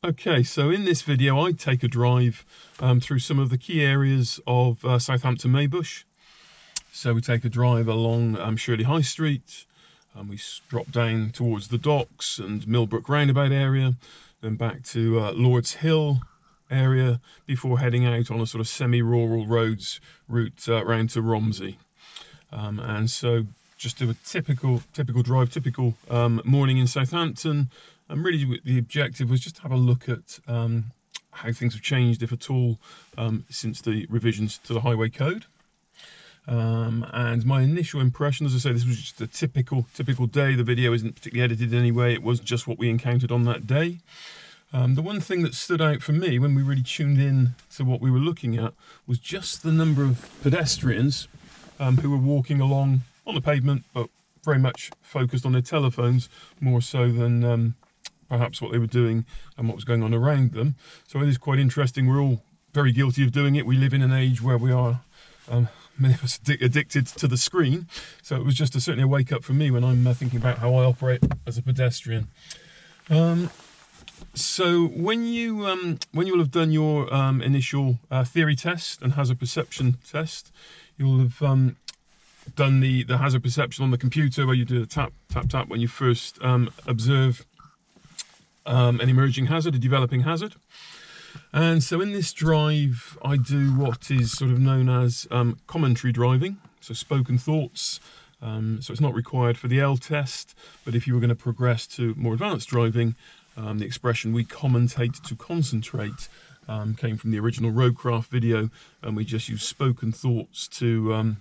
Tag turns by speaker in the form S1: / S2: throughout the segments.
S1: Okay, so in this video I take a drive through some of the key areas of Southampton Maybush. So we take a drive along Shirley High Street, we drop down towards the docks and Millbrook Roundabout area, then back to Lord's Hill area before heading out on a sort of semi-rural roads route round to Romsey. And so just do a typical drive, typical morning in Southampton. And really the objective was just to have a look at how things have changed, if at all, since the revisions to the highway code. And my initial impression, as I say, this was just a typical day. The video isn't particularly edited anyway. It was just what we encountered on that day. The one thing that stood out for me when we really tuned in to what we were looking at was just the number of pedestrians who were walking along on the pavement, but very much focused on their telephones, more so than perhaps what they were doing and what was going on around them. So it is quite interesting. We're all very guilty of doing it. We live in an age where we are, many of us, addicted to the screen. So it was just certainly a wake up for me when I'm thinking about how I operate as a pedestrian. So when you will have done your initial theory test and hazard perception test, you'll have done the hazard perception on the computer, where you do the tap when you first observe an emerging hazard, a developing hazard. And so in this drive I do what is sort of known as commentary driving, so spoken thoughts. So it's not required for the L test, but if you were going to progress to more advanced driving, the expression "we commentate to concentrate" came from the original roadcraft video, and we just use spoken thoughts to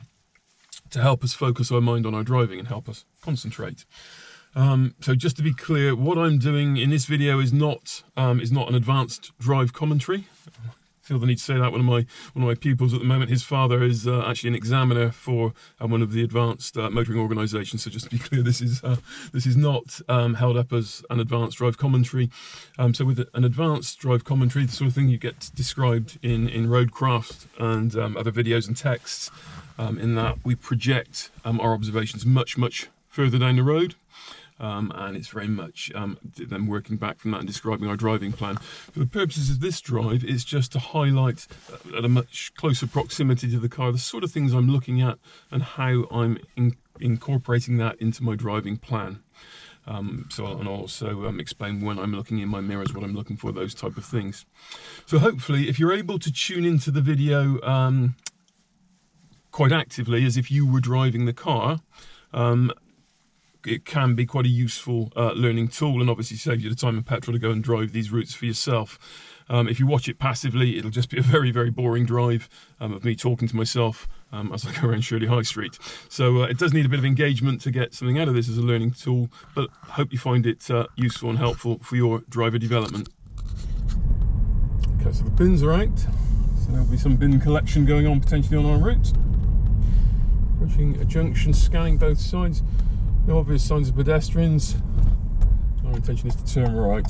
S1: help us focus our mind on our driving and help us concentrate. So just to be clear, what I'm doing in this video is not an advanced drive commentary. I feel the need to say that. One of my pupils at the moment, his father is actually an examiner for one of the advanced motoring organisations. So just to be clear, this is not held up as an advanced drive commentary. So with an advanced drive commentary, the sort of thing you get described in roadcraft and other videos and texts, in that we project our observations much further down the road. And it's very much then working back from that and describing our driving plan. For the purposes of this drive, it's just to highlight at a much closer proximity to the car the sort of things I'm looking at and how I'm incorporating that into my driving plan. And also explain when I'm looking in my mirrors what I'm looking for, those type of things. So hopefully, if you're able to tune into the video quite actively, as if you were driving the car, it can be quite a useful learning tool, and obviously save you the time and petrol to go and drive these routes for yourself. If you watch it passively, it'll just be a very boring drive of me talking to myself as I go around Shirley High Street. So it does need a bit of engagement to get something out of this as a learning tool, but I hope you find it useful and helpful for your driver development. Okay, so the bins are out, so there'll be some bin collection going on potentially on our route. Approaching a junction, scanning both sides. No obvious signs of pedestrians. Our intention is to turn right.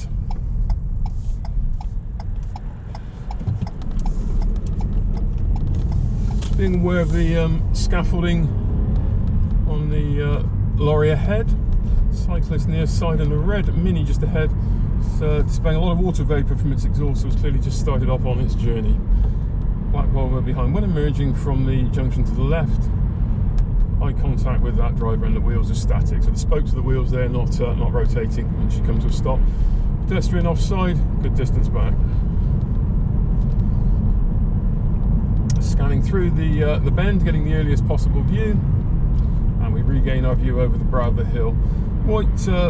S1: Just being aware of the scaffolding on the lorry ahead. Cyclist near side and a red Mini just ahead. It's displaying a lot of water vapour from its exhaust, so it's clearly just started off on its journey. Black Volvo behind. When emerging from the junction to the left, eye contact with that driver, and the wheels are static, so the spokes of the wheels there not rotating when she comes to a stop. Pedestrian offside, good distance back. Scanning through the bend, getting the earliest possible view, and we regain our view over the brow of the hill. White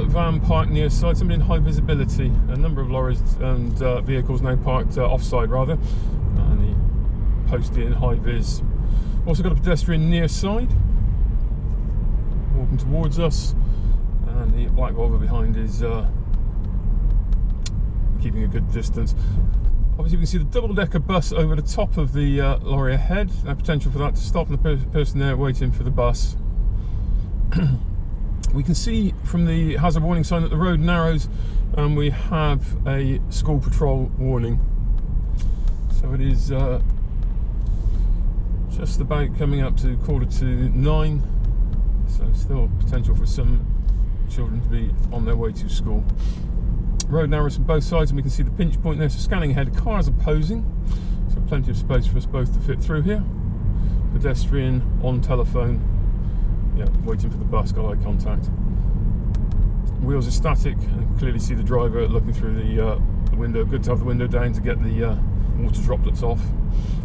S1: van parked near side, somebody in high visibility. A number of lorries and vehicles now parked offside rather, and the posted in high vis. Also got a pedestrian near side, walking towards us, and the black Volvo behind is keeping a good distance. Obviously we can see the double-decker bus over the top of the lorry ahead. Potential for that to stop, and the person there waiting for the bus. We can see from the hazard warning sign that the road narrows, and we have a school patrol warning. So it is just about coming up to 9:15. So still potential for some children to be on their way to school. Road narrows from both sides, and we can see the pinch point there. So scanning ahead, cars opposing, so plenty of space for us both to fit through here. Pedestrian on telephone, yeah, waiting for the bus, got eye contact. Wheels are static, and clearly see the driver looking through the window. Good to have the window down to get the water droplets off.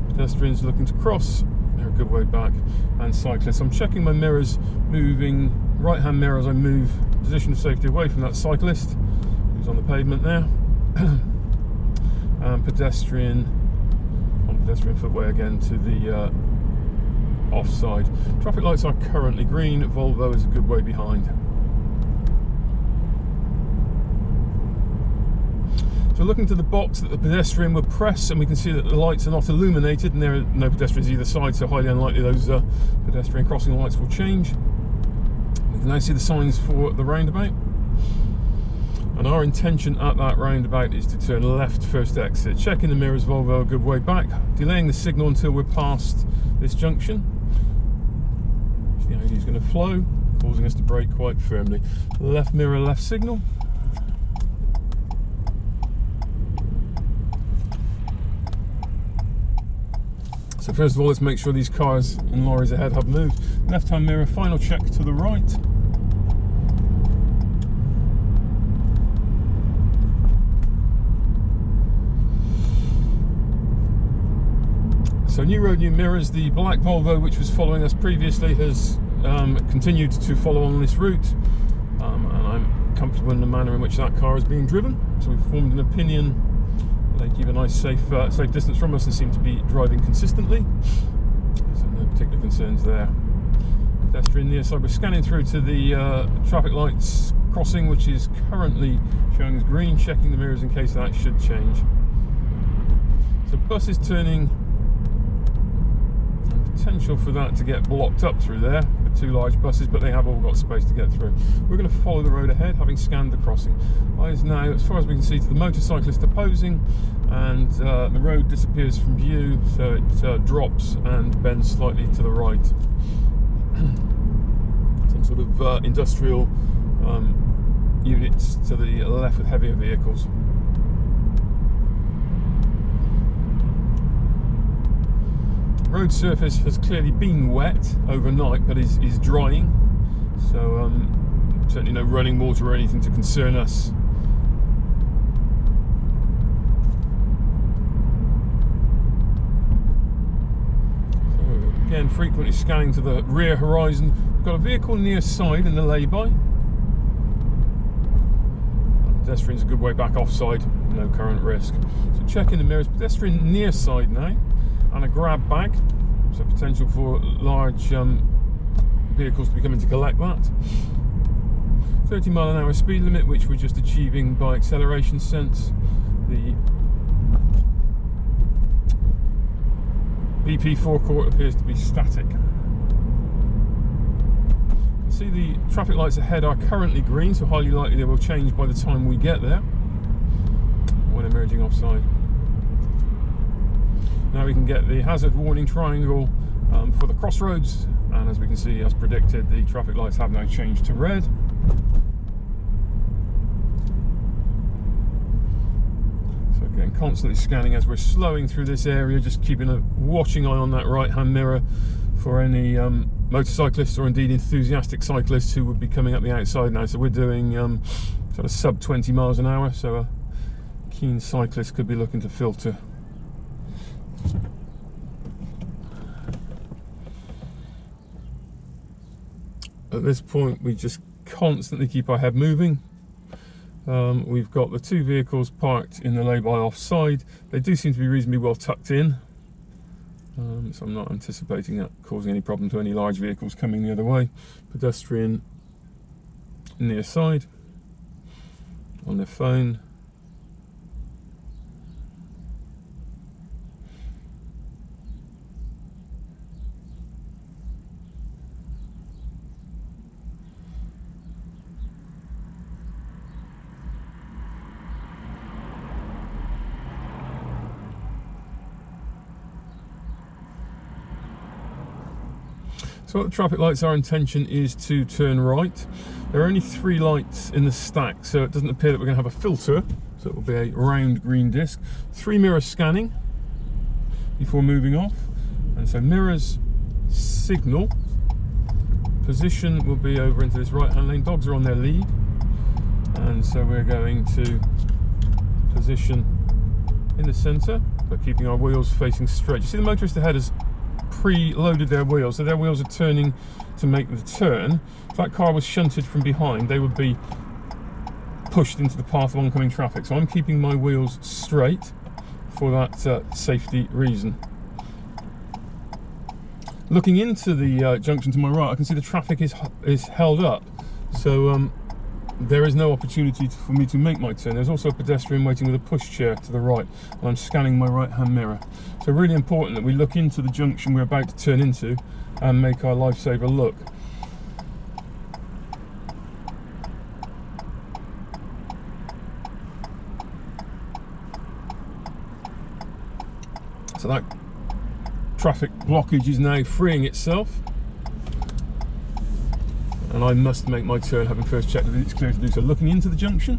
S1: Pedestrians looking to cross, they're a good way back, and cyclists. I'm checking my mirrors, moving right hand mirror as I move position of safety away from that cyclist who's on the pavement there. And pedestrian on pedestrian footway again to the offside. Traffic lights are currently green, Volvo is a good way behind. So looking to the box that the pedestrian will press, and we can see that the lights are not illuminated and there are no pedestrians either side, so highly unlikely those pedestrian crossing lights will change. We can now see the signs for the roundabout, and our intention at that roundabout is to turn left first exit. Checking the mirrors, Volvo a good way back, delaying the signal until we're past this junction. The Audi is going to flow, causing us to brake quite firmly. Left mirror, left signal. So first of all, let's make sure these cars and lorries ahead have moved. Left hand mirror, final check to the right. So new road, new mirrors. The black Volvo, which was following us previously, has continued to follow on this route, and I'm comfortable in the manner in which that car is being driven. So we've formed an opinion. They keep a nice safe distance from us and seem to be driving consistently, so no particular concerns there. Pedestrian near side, we're scanning through to the traffic lights crossing, which is currently showing as green, checking the mirrors in case that should change. So bus is turning, and potential for that to get blocked up through there with two large buses, but they have all got space to get through. We're going to follow the road ahead, having scanned the crossing. Eyes now, as far as we can see, to the motorcyclist opposing, and the road disappears from view, so it drops and bends slightly to the right. Some sort of industrial units to the left with heavier vehicles. Road surface has clearly been wet overnight, but is drying, so certainly no running water or anything to concern us. So again, frequently scanning to the rear horizon. We've got a vehicle near side in the lay-by. Pedestrian's a good way back offside, no current risk. So checking the mirrors, pedestrian near side now, and a grab bag, so potential for large vehicles to be coming to collect that. 30 mile an hour speed limit, which we're just achieving by acceleration sense. The BP forecourt appears to be static. You can see the traffic lights ahead are currently green, so highly likely they will change by the time we get there when emerging offside. Now we can get the hazard warning triangle for the crossroads, and as we can see, as predicted, the traffic lights have now changed to red. So again, constantly scanning as we're slowing through this area, just keeping a watching eye on that right hand mirror for any motorcyclists or indeed enthusiastic cyclists who would be coming up the outside now. So we're doing sort of sub 20 miles an hour, so a keen cyclist could be looking to filter. At this point, we just constantly keep our head moving. We've got the two vehicles parked in the lay-by offside. They do seem to be reasonably well tucked in, so I'm not anticipating that causing any problem to any large vehicles coming the other way. Pedestrian near side on their phone. So what the traffic lights, our intention is to turn right. There are only 3 lights in the stack, so it doesn't appear that we're going to have a filter. So it will be a round green disc. 3 mirrors scanning before moving off. And so mirrors signal. Position will be over into this right-hand lane. Dogs are on their lead. And so we're going to position in the centre, but keeping our wheels facing straight. You see the motorist ahead has pre-loaded their wheels, so their wheels are turning to make the turn. If that car was shunted from behind, they would be pushed into the path of oncoming traffic. So I'm keeping my wheels straight for that safety reason. Looking into the junction to my right, I can see the traffic is held up. So there is no opportunity for me to make my turn. There's also a pedestrian waiting with a pushchair to the right, and I'm scanning my right-hand mirror. So really important that we look into the junction we're about to turn into and make our lifesaver look. So that traffic blockage is now freeing itself. And I must make my turn, having first checked that it's clear to do so. Looking into the junction,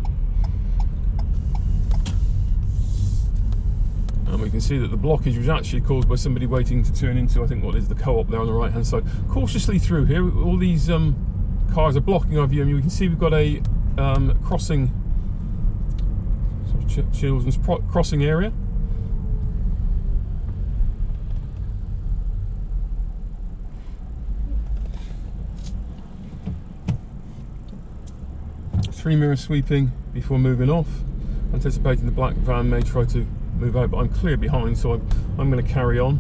S1: and we can see that the blockage was actually caused by somebody waiting to turn into, I think, what is the co-op there on the right hand side. Cautiously through here, all these cars are blocking our view, and we can see we've got a crossing, sort of children's crossing area. Three mirrors sweeping before moving off, anticipating the black van may try to move out, but I'm clear behind, so I'm going to carry on,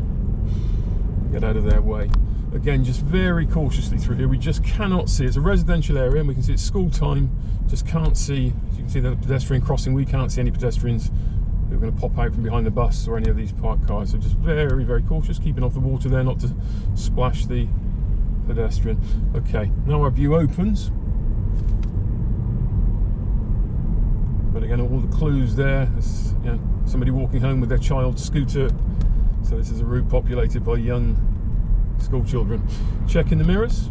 S1: get out of their way. Again, just very cautiously through here. We just cannot see. It's a residential area, and we can see it's school time. Just can't see. As you can see, the pedestrian crossing. We can't see any pedestrians who are going to pop out from behind the bus or any of these parked cars. So just very, very cautious, keeping off the water there, not to splash the pedestrian. Okay, now our view opens. But again, all the clues there. There's, you know, somebody walking home with their child's scooter. So this is a route populated by young school children. Checking the mirrors.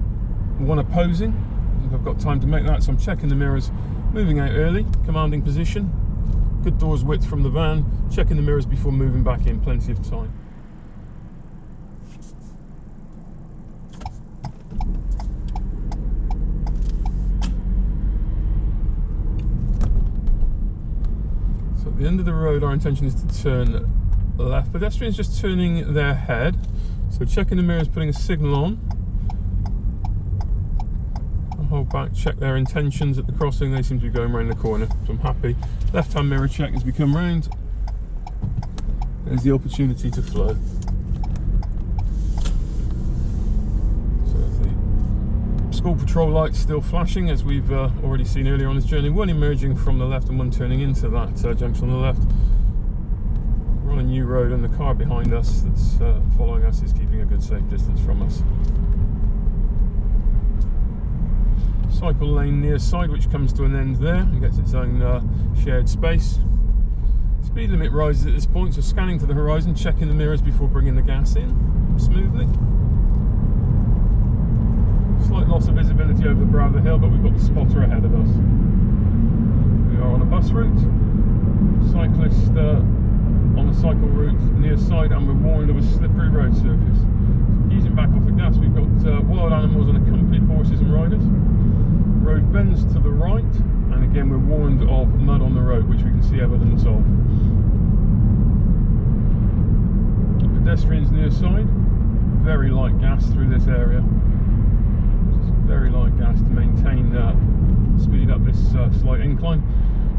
S1: One opposing. I think I've got time to make that, so I'm checking the mirrors. Moving out early, commanding position. Good doors width from the van. Checking the mirrors before moving back in. Plenty of time. At the end of the road, our intention is to turn left. Pedestrians just turning their head, so checking the mirrors, putting a signal on. I'll hold back, check their intentions at the crossing. They seem to be going around the corner, so I'm happy. Left-hand mirror check as we come round. There's the opportunity to flow. So the school patrol lights still flashing, as we've already seen earlier on this journey. One emerging from the left and one turning into that junction on the left. We're on a new road, and the car behind us that's following us is keeping a good safe distance from us. Cycle lane near side, which comes to an end there and gets its own shared space. Speed limit rises at this point, so scanning to the horizon, checking the mirrors before bringing the gas in smoothly. Slight loss of visibility over the brow of the hill, but we've got the spotter ahead of us. We are on a bus route. Cyclist on the cycle route near side, and we're warned of a slippery road surface. Easing back off the gas, we've got wild animals and accompanied horses and riders. Road bends to the right, and again we're warned of mud on the road, which we can see evidence of. Pedestrians near side. Very light gas through this area. Very light gas to maintain speed up this slight incline.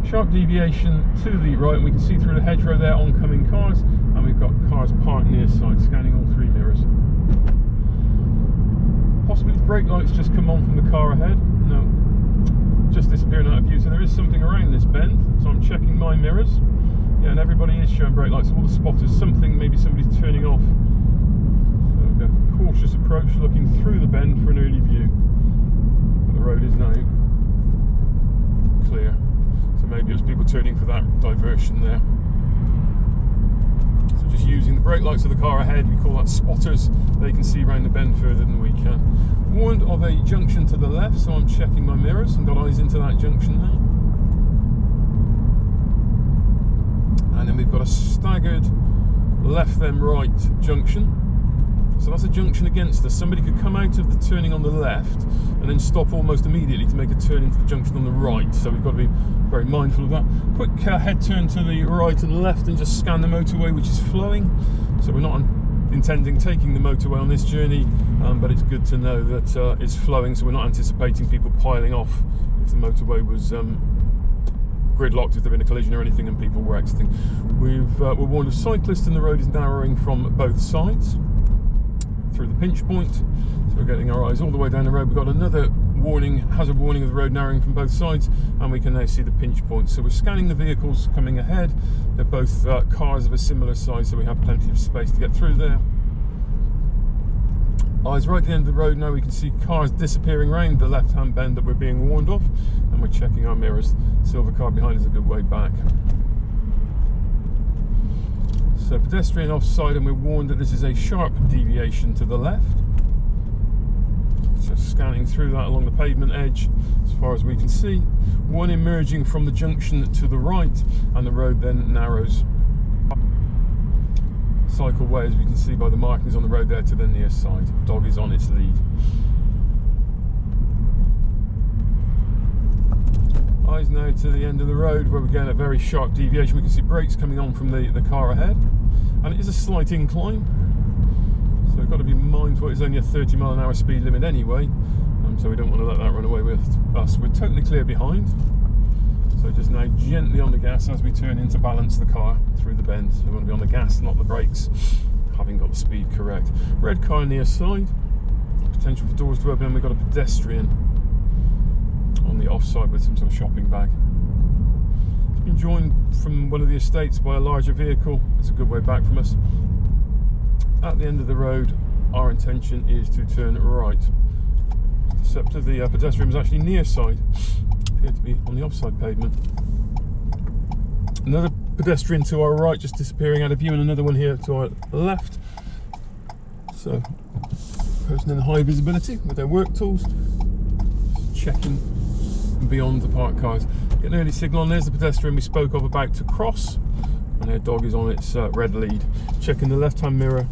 S1: Sharp deviation to the right, and we can see through the hedgerow there oncoming cars, and we've got cars parked near side, scanning all three mirrors. Possibly brake lights just come on from the car ahead. No, just disappearing out of view. So there is something around this bend, so I'm checking my mirrors. Yeah, and everybody is showing brake lights. All the spotters, maybe somebody's turning off. So a cautious approach, looking through the bend for an early view. But the road is now clear. So maybe it was people turning for that diversion there. So just using the brake lights of the car ahead, we call that spotters. They can see around the bend further than we can. Warned of a junction to the left, so I'm checking my mirrors and got eyes into that junction now. then we've got a staggered left then right junction. So that's a junction against us. Somebody could come out of the turning on the left and then stop almost immediately to make a turn into the junction on the right. So we've got to be very mindful of that. Quick head turn to the right and left and just scan the motorway, which is flowing. So we're not intending taking the motorway on this journey, but it's good to know that it's flowing, so we're not anticipating people piling off if the motorway was gridlocked, if there had been a collision or anything and people were exiting. We're warned of cyclists and the road is narrowing from both sides through the pinch point, so we're getting our eyes all the way down the road. We've got another warning, hazard warning of the road narrowing from both sides, and we can now see the pinch point. So we're scanning the vehicles coming ahead. They're both cars of a similar size, so we have plenty of space to get through there. Eyes right at the end of the road now. We can see cars disappearing round the left-hand bend that we're being warned of, and we're checking our mirrors. Silver car behind is a good way back. So pedestrian offside, and we're warned that this is a sharp deviation to the left. So scanning through that along the pavement edge as far as we can see. One emerging from the junction to the right, and the road then narrows. Cycleway, as we can see by the markings on the road there, to the near side. Dog is on its lead. Eyes now to the end of the road where we get a very sharp deviation. We can see brakes coming on from the car ahead, and it is a slight incline, so we've got to be mindful. It's only a 30-mile-an-hour speed limit anyway, so we don't want to let that run away with us. We're totally clear behind, so just now gently on the gas as we turn in to balance the car through the bend. So we want to be on the gas, not the brakes, having got the speed correct. Red car near side, potential for doors to open, and we've got a pedestrian on the offside with some sort of shopping bag. It's been joined from one of the estates by a larger vehicle. It's a good way back from us. At the end of the road, our intention is to turn right. Except the pedestrian was actually near side, appeared to be on the offside pavement. Another pedestrian to our right just disappearing out of view, and another one here to our left. So, person in high visibility with their work tools, checking beyond the parked cars. Get an early signal on. There's the pedestrian we spoke of about to cross, and their dog is on its red lead. Checking the left-hand mirror.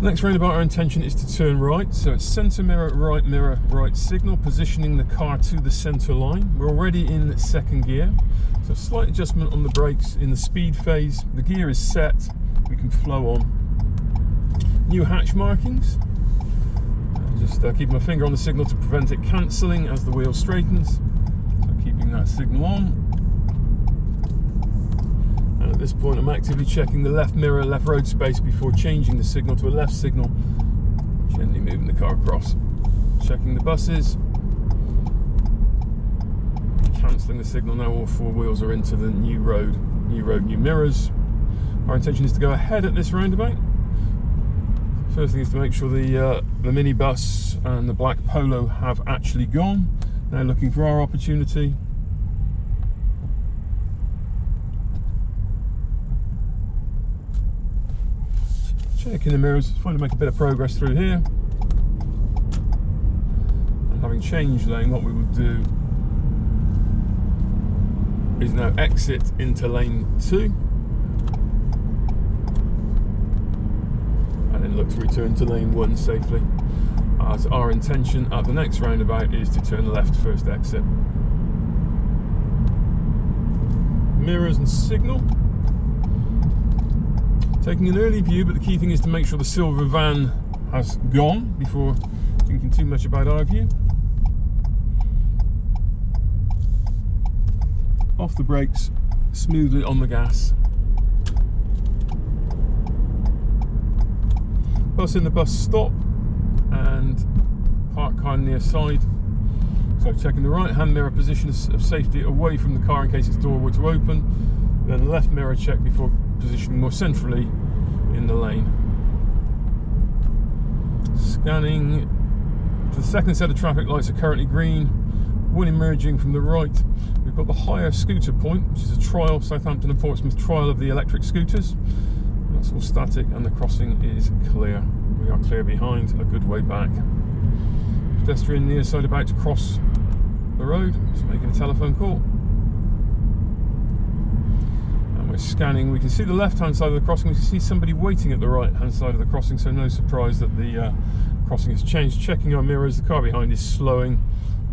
S1: Next roundabout, our intention is to turn right, so it's centre mirror, right signal, positioning the car to the centre line. We're already in second gear, so slight adjustment on the brakes in the speed phase. The gear is set, we can flow on. New hatch markings. Just keeping my finger on the signal to prevent it cancelling as the wheel straightens. So keeping that signal on. And at this point I'm actively checking the left mirror, left road space before changing the signal to a left signal. Gently moving the car across. Checking the buses. Cancelling the signal now. All four wheels are into the new road, new mirrors. Our intention is to go ahead at this roundabout. First thing is to make sure the minibus and the black Polo have actually gone. Now looking for our opportunity. Checking the mirrors, trying to make a bit of progress through here. And having changed lane, what we will do is now exit into lane 2. And then look to return to lane 1 safely, as our intention at the next roundabout is to turn left first exit. Mirrors and signal. Taking an early view, but the key thing is to make sure the silver van has gone before thinking too much about our view. Off the brakes, smoothly on the gas. Bus in the bus stop, and park car near side. So checking the right hand mirror position of safety away from the car in case its door were to open. Then the left mirror check before positioning more centrally in the lane. Scanning. The second set of traffic lights are currently green. One emerging from the right. We've got the higher scooter point, which is a trial, Southampton and Portsmouth trial of the electric scooters. That's all static, and the crossing is clear. We are clear behind, a good way back. Pedestrian near side about to cross the road, just making a telephone call. And we're scanning. We can see the left-hand side of the crossing. We can see somebody waiting at the right-hand side of the crossing, so no surprise that the crossing has changed. Checking our mirrors, the car behind is slowing.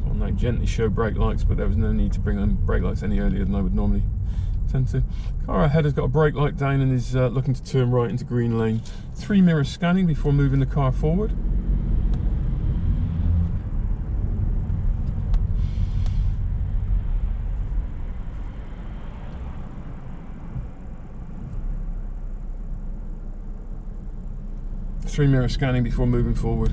S1: I'll now gently show brake lights, but there was no need to bring on brake lights any earlier than I would normally tend to. Car ahead has got a brake light down and is looking to turn right into green lane. 3 mirrors scanning before moving the car forward. Three mirror scanning before moving forward.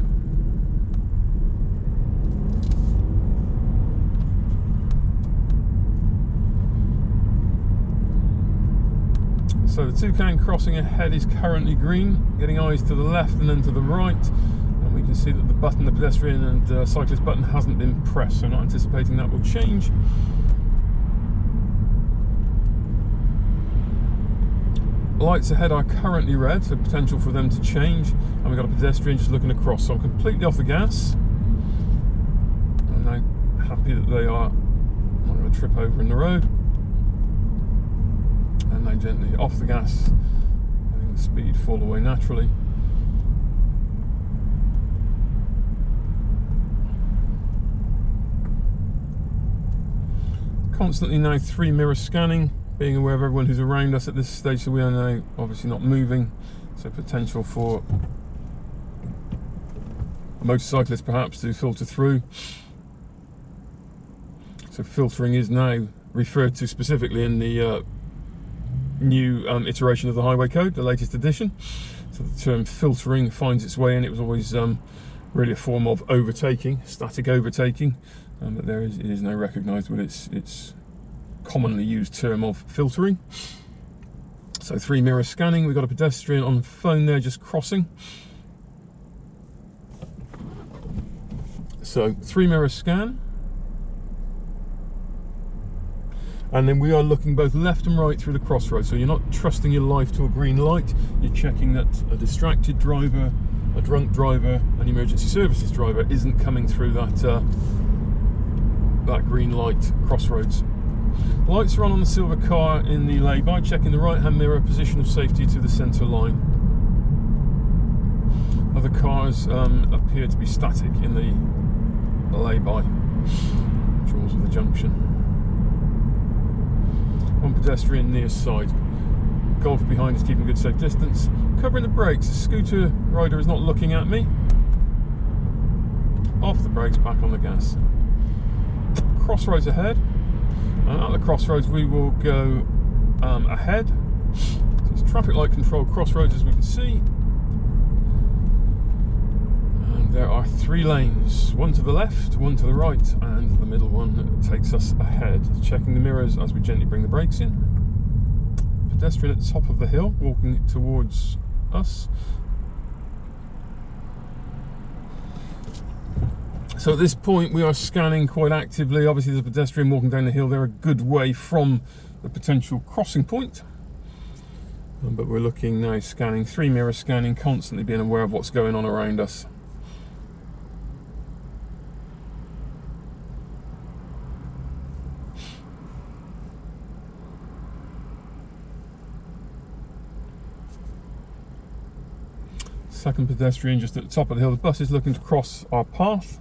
S1: So the toucan crossing ahead is currently green, getting eyes to the left and then to the right, and we can see that the button, the pedestrian and cyclist button, hasn't been pressed, so not anticipating that will change. Lights ahead are currently red, so potential for them to change, and we've got a pedestrian just looking across, so I'm completely off the gas. I'm now happy that they are not going to trip over in the road, and now gently off the gas, letting the speed fall away naturally. Constantly now 3 mirrors scanning, being aware of everyone who's around us at this stage, so we are now obviously not moving, so potential for a motorcyclist perhaps to filter through. So filtering is now referred to specifically in the new iteration of the highway code, the latest edition. So the term filtering finds its way in. It was always really a form of overtaking, static overtaking, but it is now recognised with its commonly used term of filtering. So 3 mirror scanning. We've got a pedestrian on the phone there just crossing. So 3 mirror scan, and then we are looking both left and right through the crossroads, so you're not trusting your life to a green light. You're checking that a distracted driver, a drunk driver, an emergency services driver isn't coming through that green light crossroads. Lights are on the silver car in the lay-by, checking the right-hand mirror, position of safety to the centre line. Other cars appear to be static in the lay-by, jaws of the junction. One pedestrian near side. Golf behind is keeping a good safe distance. Covering the brakes, the scooter rider is not looking at me. Off the brakes, back on the gas. Crossroads ahead. At the crossroads we will go ahead. So it's traffic light control crossroads, as we can see. And there are 3 lanes, one to the left, one to the right, and the middle one takes us ahead. Checking the mirrors as we gently bring the brakes in. Pedestrian at the top of the hill, walking towards us. So at this point we are scanning quite actively. Obviously there's a pedestrian walking down the hill. They're a good way from the potential crossing point. But we're looking now, scanning, 3 mirror scanning, constantly being aware of what's going on around us. Second pedestrian just at the top of the hill. The bus is looking to cross our path,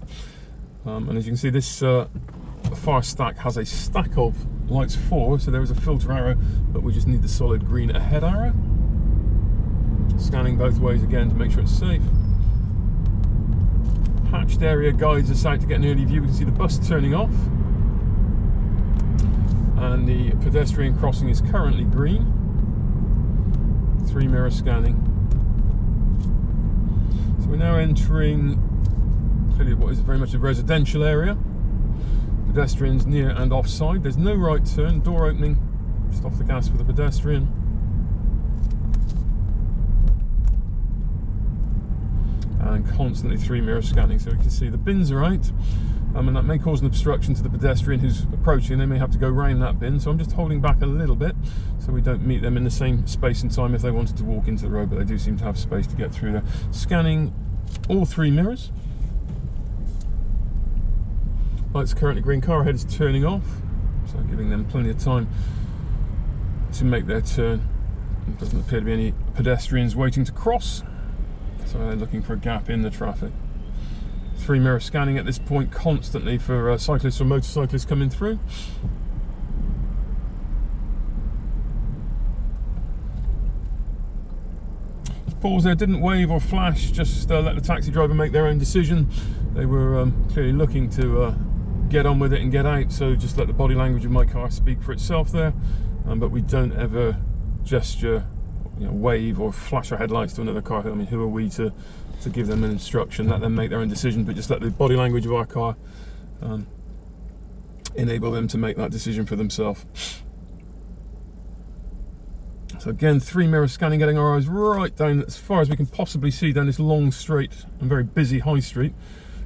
S1: and as you can see, this far stack has a stack of lights forward, so there is a filter arrow, but we just need the solid green ahead arrow. Scanning both ways again to make sure it's safe. Hatched area guides us out to get an early view. We can see the bus turning off, and the pedestrian crossing is currently green. 3 mirror scanning. We're now entering clearly what is very much a residential area. Pedestrians near and offside. There's no right turn, door opening, just off the gas for the pedestrian. And constantly 3 mirror scanning, so we can see the bins are out, and that may cause an obstruction to the pedestrian who's approaching. They may have to go round that bin, so I'm just holding back a little bit so we don't meet them in the same space and time if they wanted to walk into the road, but they do seem to have space to get through there. Scanning all 3 mirrors. Lights currently green, car ahead is turning off, so giving them plenty of time to make their turn. There doesn't appear to be any pedestrians waiting to cross, so they're looking for a gap in the traffic. 3 mirror scanning at this point constantly for cyclists or motorcyclists coming through. Pause there, didn't wave or flash, just let the taxi driver make their own decision. They were clearly looking to get on with it and get out, so just let the body language of my car speak for itself there. But we don't ever gesture, wave or flash our headlights to another car. I mean, who are we to give them an instruction? Let them make their own decision, but just let the body language of our car enable them to make that decision for themselves. So again, 3 mirror scanning, getting our eyes right down as far as we can possibly see down this long, straight and very busy high street.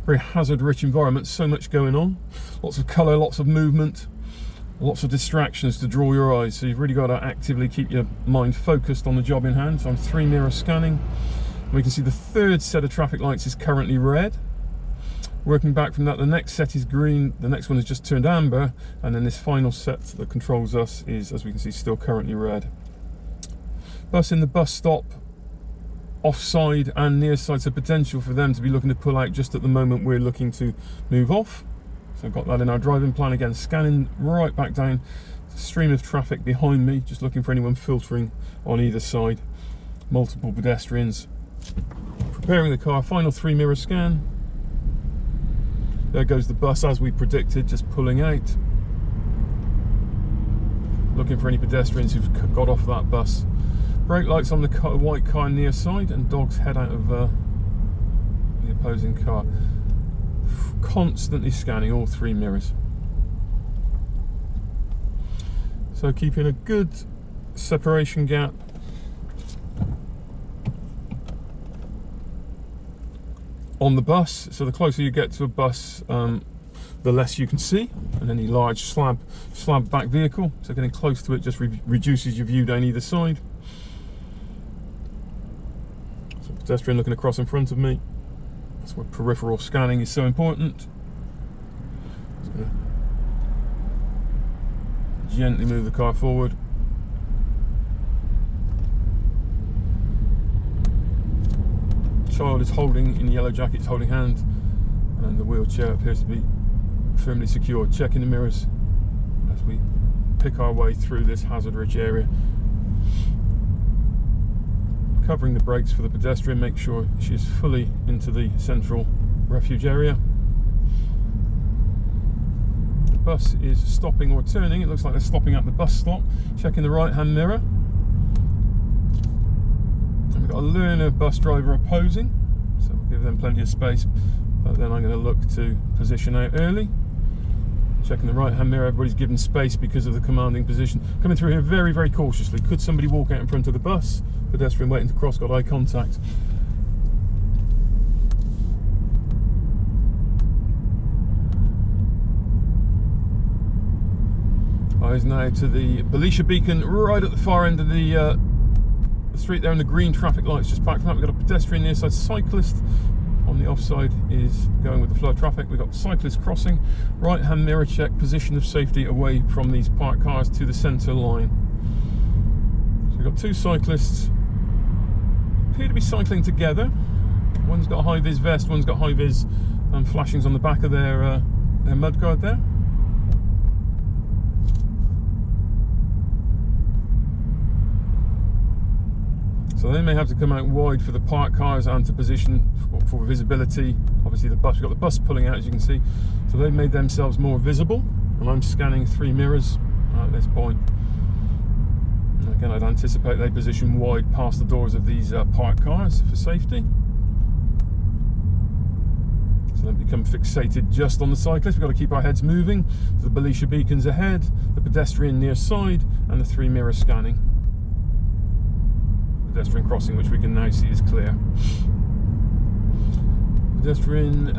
S1: Very hazard-rich environment, so much going on. Lots of colour, lots of movement, lots of distractions to draw your eyes. So you've really got to actively keep your mind focused on the job in hand. So I'm 3 mirror scanning. And we can see the third set of traffic lights is currently red. Working back from that, the next set is green, the next one has just turned amber, and then this final set that controls us is, as we can see, still currently red. Bus in the bus stop, offside and near side, so potential for them to be looking to pull out just at the moment we're looking to move off. So I've got that in our driving plan. Again, scanning right back down the stream of traffic behind me, just looking for anyone filtering on either side. Multiple pedestrians. Preparing the car, final 3 mirror scan. There goes the bus as we predicted, just pulling out. Looking for any pedestrians who've got off that bus. Brake lights on the white car near side, and dogs head out of the opposing car. Constantly scanning all 3 mirrors. So keeping a good separation gap. On the bus, so the closer you get to a bus, the less you can see, and any large slab back vehicle. So getting close to it just reduces your view down either side. Pedestrian looking across in front of me. That's where peripheral scanning is so important. Just gonna gently move the car forward. Child is holding, in the yellow jacket, is holding hand, and the wheelchair appears to be firmly secured. Checking the mirrors as we pick our way through this hazard-rich area. Covering the brakes for the pedestrian, make sure she is fully into the central refuge area. The bus is stopping or turning. It looks like they're stopping at the bus stop. Checking the right hand mirror. And we've got a learner bus driver opposing, so we'll give them plenty of space, but then I'm going to look to position out early. Checking the right hand mirror, everybody's given space because of the commanding position. Coming through here very, very cautiously. Could somebody walk out in front of the bus? Pedestrian waiting to cross, got eye contact. Eyes now to the Belisha beacon right at the far end of the street there, and the green traffic lights just back from that. We've got a pedestrian near side, cyclist on the offside is going with the flow of traffic. We've got cyclists crossing. Right hand mirror check, position of safety away from these parked cars to the centre line. So we've got 2 cyclists, appear to be cycling together. One's got a high vis vest, one's got high vis flashings on the back of their mudguard there. So they may have to come out wide for the parked cars and to position for visibility. Obviously the bus, we've got the bus pulling out as you can see. So they've made themselves more visible, and I'm scanning 3 mirrors at this point. And again, I'd anticipate they position wide past the doors of these parked cars for safety. So then become fixated just on the cyclist. We've got to keep our heads moving. So the Belisha beacons ahead, the pedestrian near side, and the 3 mirror scanning. Pedestrian crossing, which we can now see is clear. Pedestrian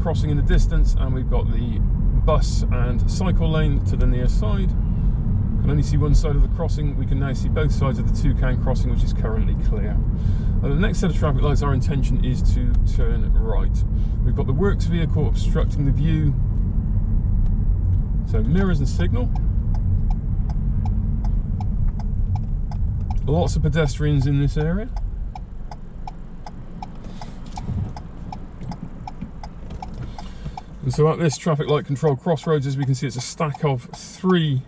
S1: crossing in the distance, and we've got the bus and cycle lane to the near side. Can only see one side of the crossing. We can now see both sides of the toucan crossing, which is currently clear. The next set of traffic lights, our intention is to turn right. We've got the works vehicle obstructing the view So mirrors and signal. Lots of pedestrians in this area. And so at this traffic light control crossroads, as we can see, it's a stack of 3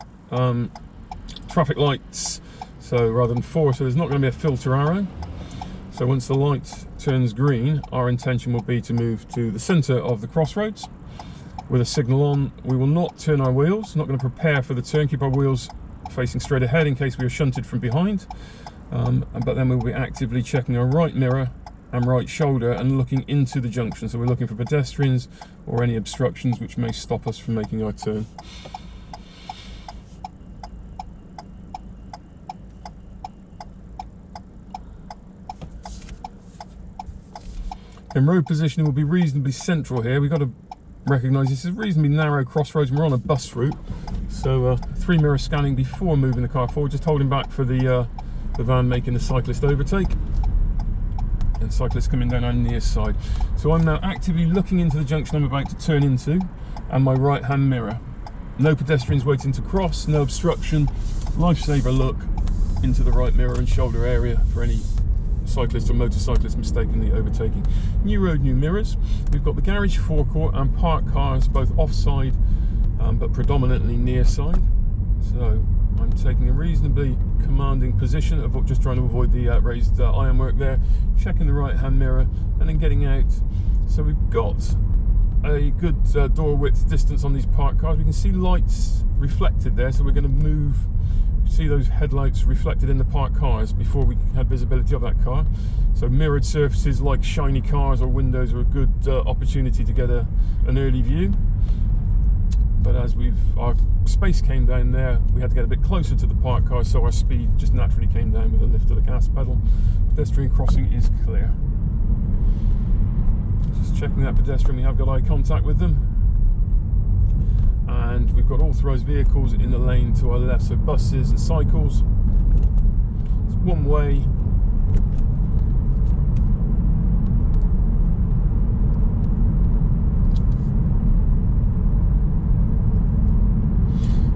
S1: traffic lights, so rather than 4, so there's not going to be a filter arrow. So once the light turns green, our intention will be to move to the centre of the crossroads with a signal on. We will not turn our wheels, not going to prepare for the turn, keep our wheels facing straight ahead in case we are shunted from behind, but then we'll be actively checking our right mirror and right shoulder and looking into the junction. So we're looking for pedestrians or any obstructions which may stop us from making our turn. In road positioning, will be reasonably central here. We've got to recognise this is a reasonably narrow crossroads and we're on a bus route. So 3 mirror scanning before moving the car forward, just holding back for the van making the cyclist overtake. And cyclists coming down our near side. So I'm now actively looking into the junction I'm about to turn into and my right hand mirror. No pedestrians waiting to cross, no obstruction. Lifesaver look into the right mirror and shoulder area for any cyclist or motorcyclist mistakenly overtaking. New road, new mirrors. We've got the garage forecourt and parked cars both offside but predominantly near side. So I'm taking a reasonably commanding position of just trying to avoid the raised ironwork there, checking the right hand mirror and then getting out. So we've got a good door width distance on these parked cars. We can see lights reflected there, so we're going to move, see those headlights reflected in the parked cars before we had visibility of that car. So mirrored surfaces like shiny cars or windows are a good opportunity to get an early view. But as our space came down there, we had to get a bit closer to the parked cars, so our speed just naturally came down with a lift of the gas pedal. Pedestrian crossing is clear. Just checking that pedestrian, we have got eye contact with them. And we've got authorised vehicles in the lane to our left, so buses and cycles. It's one way.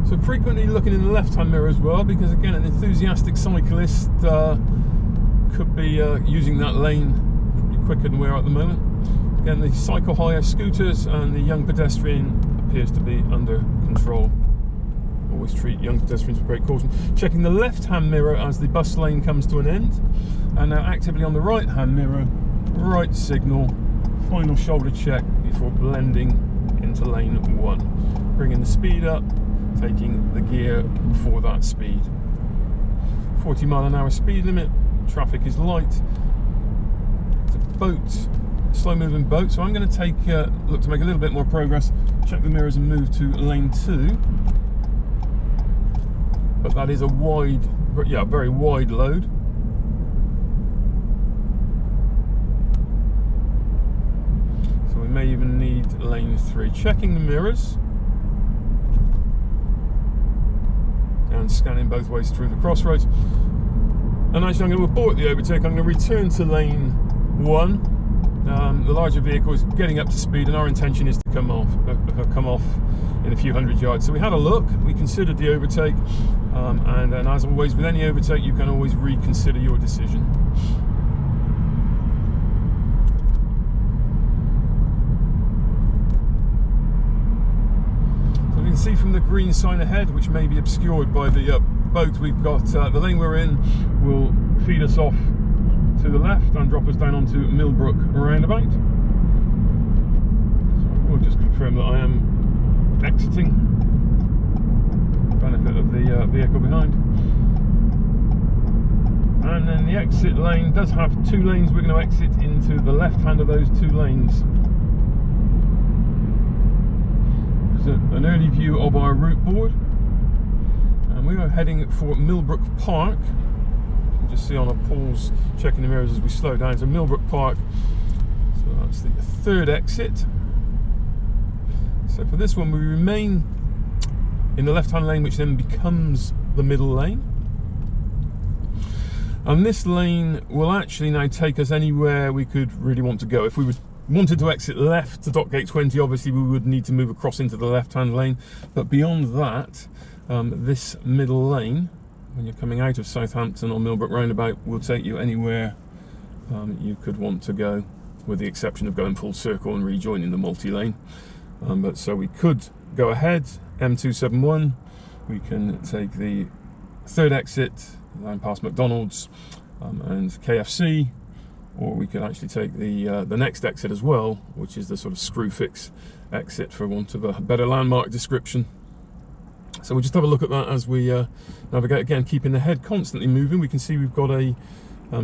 S1: So frequently looking in the left-hand mirror as well, because again, an enthusiastic cyclist could be using that lane probably quicker than we are at the moment. Again, the cycle hire, scooters, and the young pedestrian appears to be under control. Always treat young pedestrians with great caution. Checking the left-hand mirror as the bus lane comes to an end, and now actively on the right-hand mirror, right signal, final shoulder check before blending into lane 1. Bringing the speed up, taking the gear for that speed. 40 mile an hour speed limit, traffic is light. It's a boat, slow moving boat, so I'm going to take look to make a little bit more progress, check the mirrors and move to lane 2. But that is a wide, yeah, very wide load. So we may even need lane 3. Checking the mirrors and scanning both ways through the crossroads. And actually I'm going to abort the overtake. I'm going to return to lane 1. The larger vehicle is getting up to speed and our intention is to come off in a few hundred yards. So we had a look, we considered the overtake, and then as always with any overtake you can always reconsider your decision. You can see from the green sign ahead, which may be obscured by the boat, we've got the lane we're in will feed us off to the left and drop us down onto Millbrook Roundabout. So we'll just confirm that I am exiting, benefit of the vehicle behind. And then the exit lane does have 2 lanes. We're going to exit into the left hand of those 2 lanes. An early view of our route board, and we are heading for Millbrook Park. You can just see on our pulls, checking the mirrors as we slow down. So Millbrook Park, so that's the 3rd exit. So for this one we remain in the left hand lane, which then becomes the middle lane, and this lane will actually now take us anywhere we could really want to go. If we were wanted to exit left to dock gate 20, obviously we would need to move across into the left-hand lane. But beyond that, this middle lane, when you're coming out of Southampton or Millbrook Roundabout, will take you anywhere you could want to go, with the exception of going full circle and rejoining the multi-lane. But so we could go ahead, M271, we can take the third exit, line past McDonald's and KFC, or we could actually take the next exit as well, which is the sort of Screwfix exit, for want of a better landmark description. So we'll just have a look at that as we navigate, again keeping the head constantly moving. We can see we've got a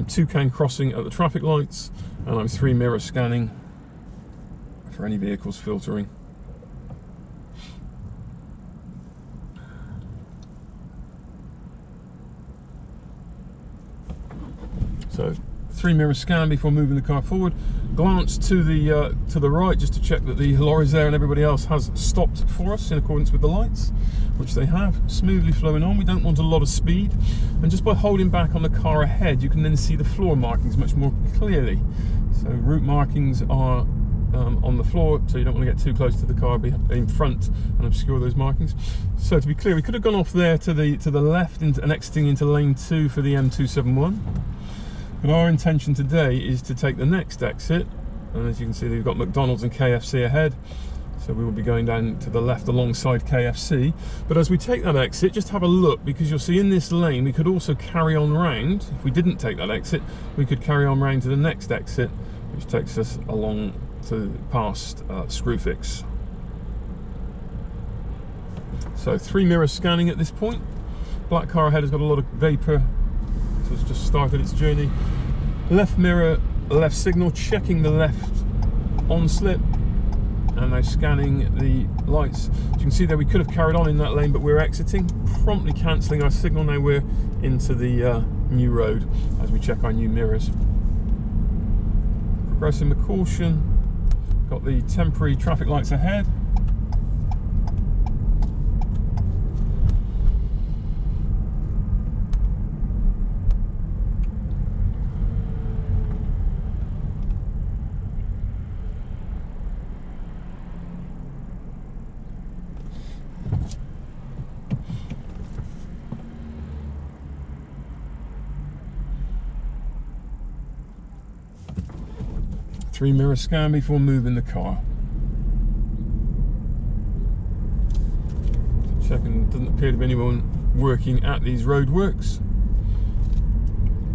S1: toucan crossing at the traffic lights, and I'm 3 mirror scanning for any vehicles filtering. So 3 mirror scan before moving the car forward. Glance to the right just to check that the lorries there and everybody else has stopped for us in accordance with the lights, which they have, smoothly flowing on. We don't want a lot of speed, and just by holding back on the car ahead, you can then see the floor markings much more clearly. So route markings are on the floor, so you don't want to get too close to the car in front and obscure those markings. So to be clear, we could have gone off there to the left and exiting into lane 2 for the M271. But our intention today is to take the next exit, and as you can see, we've got McDonald's and KFC ahead, so we will be going down to the left alongside KFC. But as we take that exit, just have a look, because you'll see in this lane we could also carry on round. If we didn't take that exit, we could carry on round to the next exit, which takes us along to past Screwfix. So 3 mirrors scanning at this point. Black car ahead has got a lot of vapour, so it's just started its journey. Left mirror, left signal, checking the left on slip, and now scanning the lights. As you can see there, we could have carried on in that lane, but we're exiting, promptly cancelling our signal. Now we're into the new road as we check our new mirrors. Progressing with caution, got the temporary traffic lights ahead. Three mirror scan before moving the car. Checking, doesn't appear to be anyone working at these roadworks.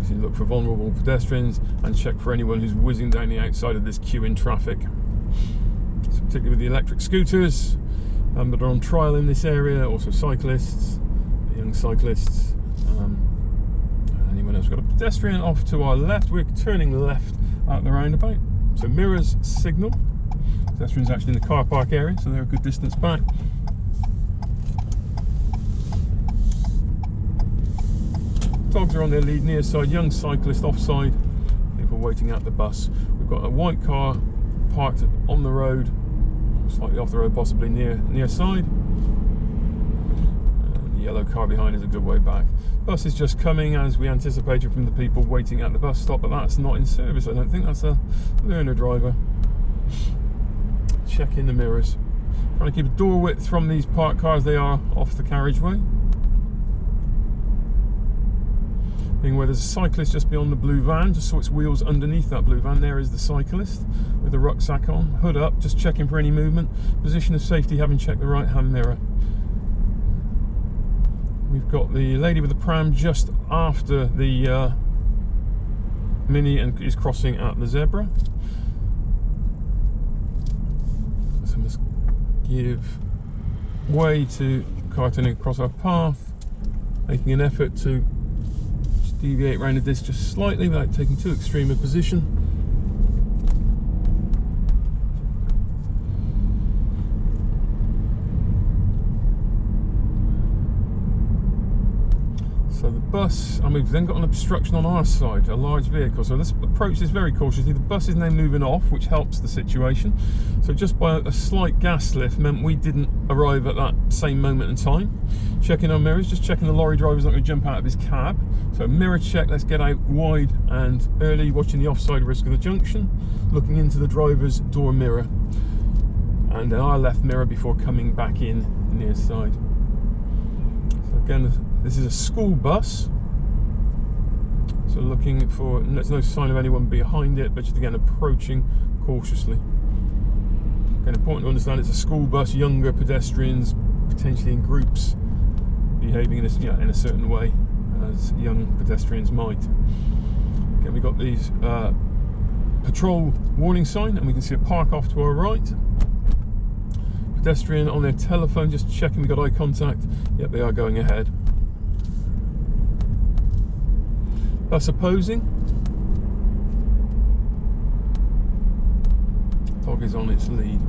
S1: So you look for vulnerable pedestrians and check for anyone who's whizzing down the outside of this queue in traffic. So particularly with the electric scooters that are on trial in this area, also cyclists, young cyclists, anyone else. We've got a pedestrian off to our left. We're turning left out the roundabout. So mirrors signal. Pedestrians actually in the car park area, so they're a good distance back. Dogs are on their lead near side, young cyclist offside, people waiting at the bus. We've got a white car parked on the road, slightly off the road, possibly near side. And the yellow car behind is a good way back. Bus is just coming as we anticipated from the people waiting at the bus stop, but that's not in service, I don't think. That's a learner driver. Checking the mirrors. Trying to keep a door width from these parked cars, they are off the carriageway. Being where there's a cyclist just beyond the blue van, just saw its wheels underneath that blue van. There is the cyclist with the rucksack on, hood up, just checking for any movement. Position of safety, having checked the right hand mirror. We've got the lady with the pram just after the Mini and is crossing at the zebra. So let's give way to car turning across our path, making an effort to deviate around the disc just slightly without taking too extreme a position. So the bus, I mean, we've then got an obstruction on our side, a large vehicle. So let's approach this very cautiously. The bus is now moving off, which helps the situation. So just by a slight gas lift meant we didn't arrive at that same moment in time. Checking our mirrors, just checking the lorry driver's not going to jump out of his cab. So mirror check, let's get out wide and early, watching the offside risk of the junction, looking into the driver's door mirror and our left mirror before coming back in near side. So again, this is a school bus, so looking for, there's no sign of anyone behind it, but just again approaching cautiously. Again, important to understand it's a school bus, younger pedestrians, potentially in groups, behaving in a certain way as young pedestrians might. Again, we've got these patrol warning sign, and we can see a park off to our right. Pedestrian on their telephone, just checking we got eye contact. Yep, they are going ahead. Bus opposing. Dog is on its lead.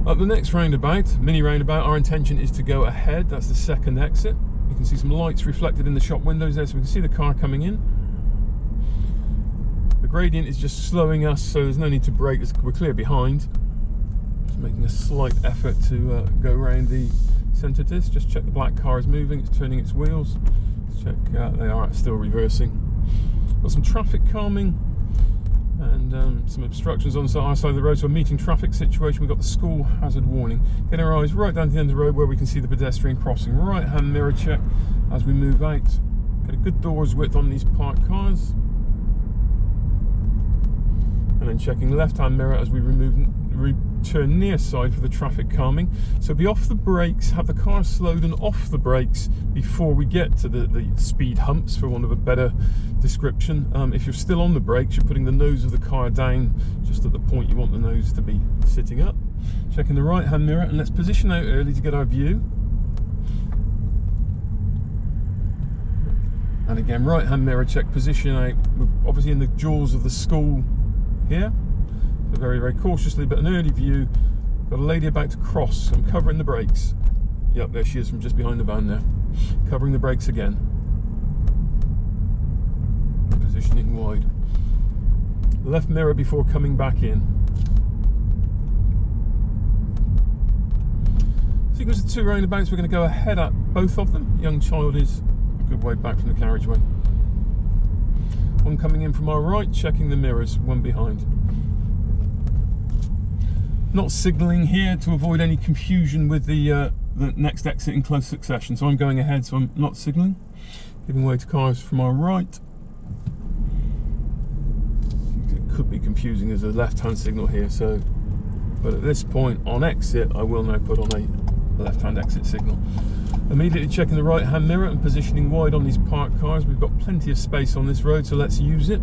S1: Up the next roundabout, mini roundabout, our intention is to go ahead. That's the second exit. You can see some lights reflected in the shop windows there, so we can see the car coming in. The gradient is just slowing us, so there's no need to brake. We're clear behind. Just making a slight effort to go around the centre disc. Just check the black car is moving, it's turning its wheels. Check, they are still reversing. Got some traffic calming and some obstructions on our side of the road, so a meeting traffic situation. We've got the school hazard warning. Getting our eyes right down to the end of the road where we can see the pedestrian crossing. Right hand mirror check as we move out. Get a good doors width on these parked cars. And then checking left hand mirror as we turn near side for the traffic calming. So be off the brakes, have the car slowed and off the brakes before we get to the speed humps, for want of a better description. If you're still on the brakes, you're putting the nose of the car down just at the point you want the nose to be sitting up. Checking the right hand mirror, and let's position out early to get our view. And again, right hand mirror check, position out. We're obviously in the jaws of the school here. So very, very cautiously, but an early view. Got a lady about to cross. I'm covering the brakes. Yep, there she is from just behind the van there. Covering the brakes again. Positioning wide. Left mirror before coming back in. Sequence of two roundabouts, we're going to go ahead at both of them. Young child is a good way back from the carriageway. One coming in from our right, checking the mirrors, one behind. Not signalling here to avoid any confusion with the next exit in close succession. So I'm going ahead, so I'm not signalling. Giving way to cars from our right. It could be confusing, there's a left-hand signal here, so. But at this point, on exit, I will now put on a left-hand exit signal. Immediately checking the right-hand mirror and positioning wide on these parked cars. We've got plenty of space on this road, so let's use it.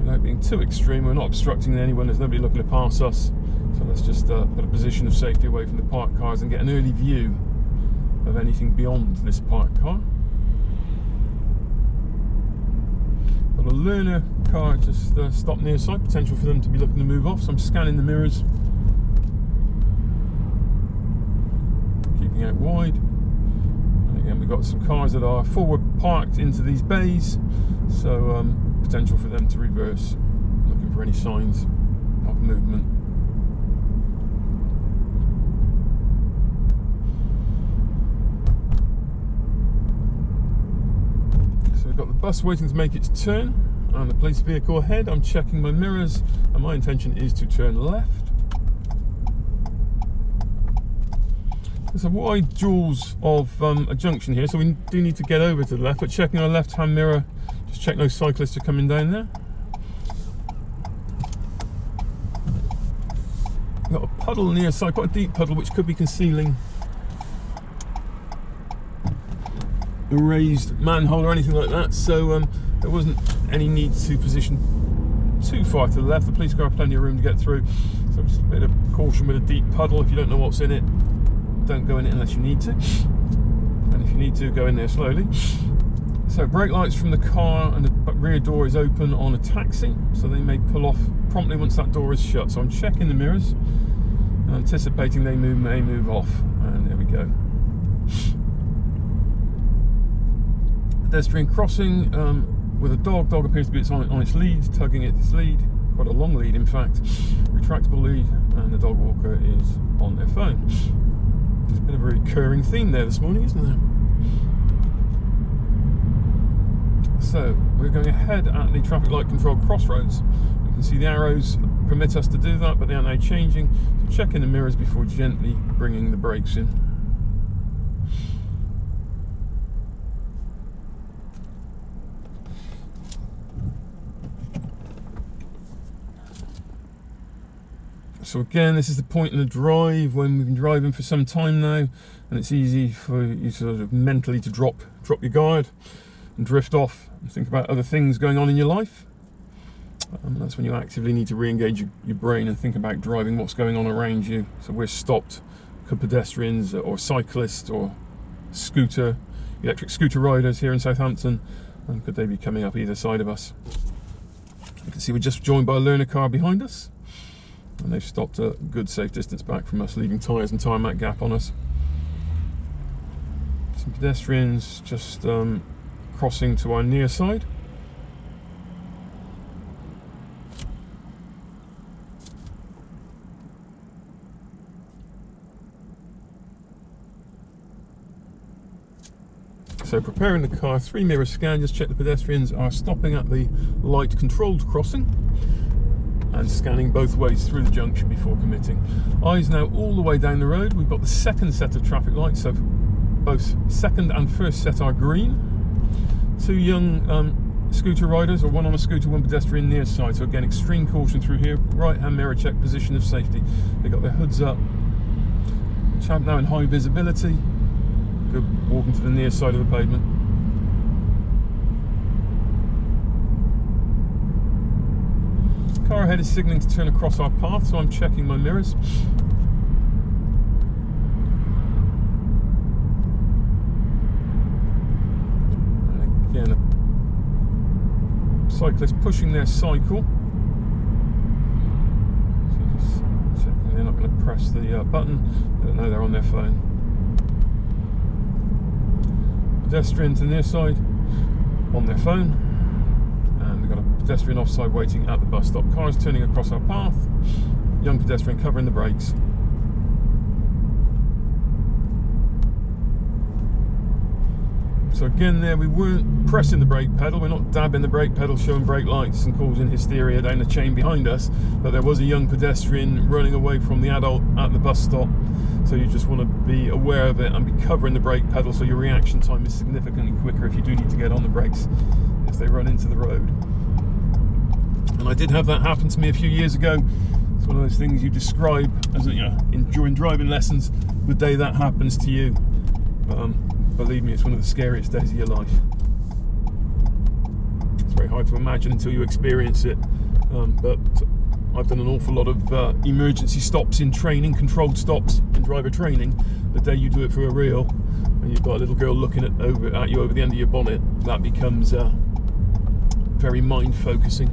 S1: Without being too extreme, we're not obstructing anyone, there's nobody looking to pass us. So let's just put a position of safety away from the parked cars and get an early view of anything beyond this parked car. Got a learner car just stopped near side, potential for them to be looking to move off, so I'm scanning the mirrors. Keeping out wide. And again, we've got some cars that are forward parked into these bays, so potential for them to reverse, looking for any signs of movement. So we've got the bus waiting to make its turn and the police vehicle ahead. I'm checking my mirrors and my intention is to turn left. There's a wide jaws of a junction here, so we do need to get over to the left, but checking our left hand mirror, just check no cyclists are coming down there. We've got a puddle near side, quite a deep puddle, which could be concealing a raised manhole or anything like that, so there wasn't any need to position too far to the left. The police car have plenty of room to get through, so just a bit of caution with a deep puddle. If you don't know what's in it, don't go in it unless you need to, and if you need to, go in there slowly. So brake lights from the car and the rear door is open on a taxi, so they may pull off promptly once that door is shut. So I'm checking the mirrors, anticipating they may move off, and there we go. pedestrian crossing with a dog. Dog appears to be on its lead, tugging at its lead. Quite a long lead, in fact. Retractable lead, and the dog walker is on their phone. There's a bit of a recurring theme there this morning, isn't there? So we're going ahead at the traffic light controlled crossroads. You can see the arrows permit us to do that, but they are now changing. So check in the mirrors before gently bringing the brakes in. So again, this is the point in the drive when we've been driving for some time now, and it's easy for you sort of mentally to drop your guard and drift off and think about other things going on in your life. That's when you actively need to re-engage your brain and think about driving, what's going on around you. So we're stopped. Could pedestrians or cyclists or electric scooter riders here in Southampton, could they be coming up either side of us? You can see we're just joined by a learner car behind us, and they've stopped a good safe distance back from us, leaving tyres and tyre mat gap on us. Some pedestrians just crossing to our near side. So preparing the car, 3 mirror scan, just check the pedestrians are stopping at the light controlled crossing and scanning both ways through the junction before committing. Eyes now all the way down the road. We've got the second set of traffic lights, so both second and first set are green. 2 young scooter riders, or one on a scooter, one pedestrian near side. So again, extreme caution through here. Right hand mirror check, position of safety. They've got their hoods up. Chap now in high visibility. Good, walking to the near side of the pavement. Car ahead is signalling to turn across our path, so I'm checking my mirrors. And again, a cyclist pushing their cycle. So just checking they're not going to press the button, but no, they're on their phone. Pedestrian to the near side, on their phone. And we've got a pedestrian offside waiting at the bus stop. Cars turning across our path. Young pedestrian covering the brakes. So again there, we weren't pressing the brake pedal, we're not dabbing the brake pedal, showing brake lights and causing hysteria down the chain behind us, but there was a young pedestrian running away from the adult at the bus stop. So you just want to be aware of it and be covering the brake pedal so your reaction time is significantly quicker if you do need to get on the brakes if they run into the road. And I did have that happen to me a few years ago. It's one of those things you describe as, during driving lessons, the day that happens to you. Believe me, it's one of the scariest days of your life. It's very hard to imagine until you experience it, but I've done an awful lot of emergency stops in training, controlled stops in driver training. The day you do it for a real, and you've got a little girl looking at you over the end of your bonnet, that becomes very mind-focusing.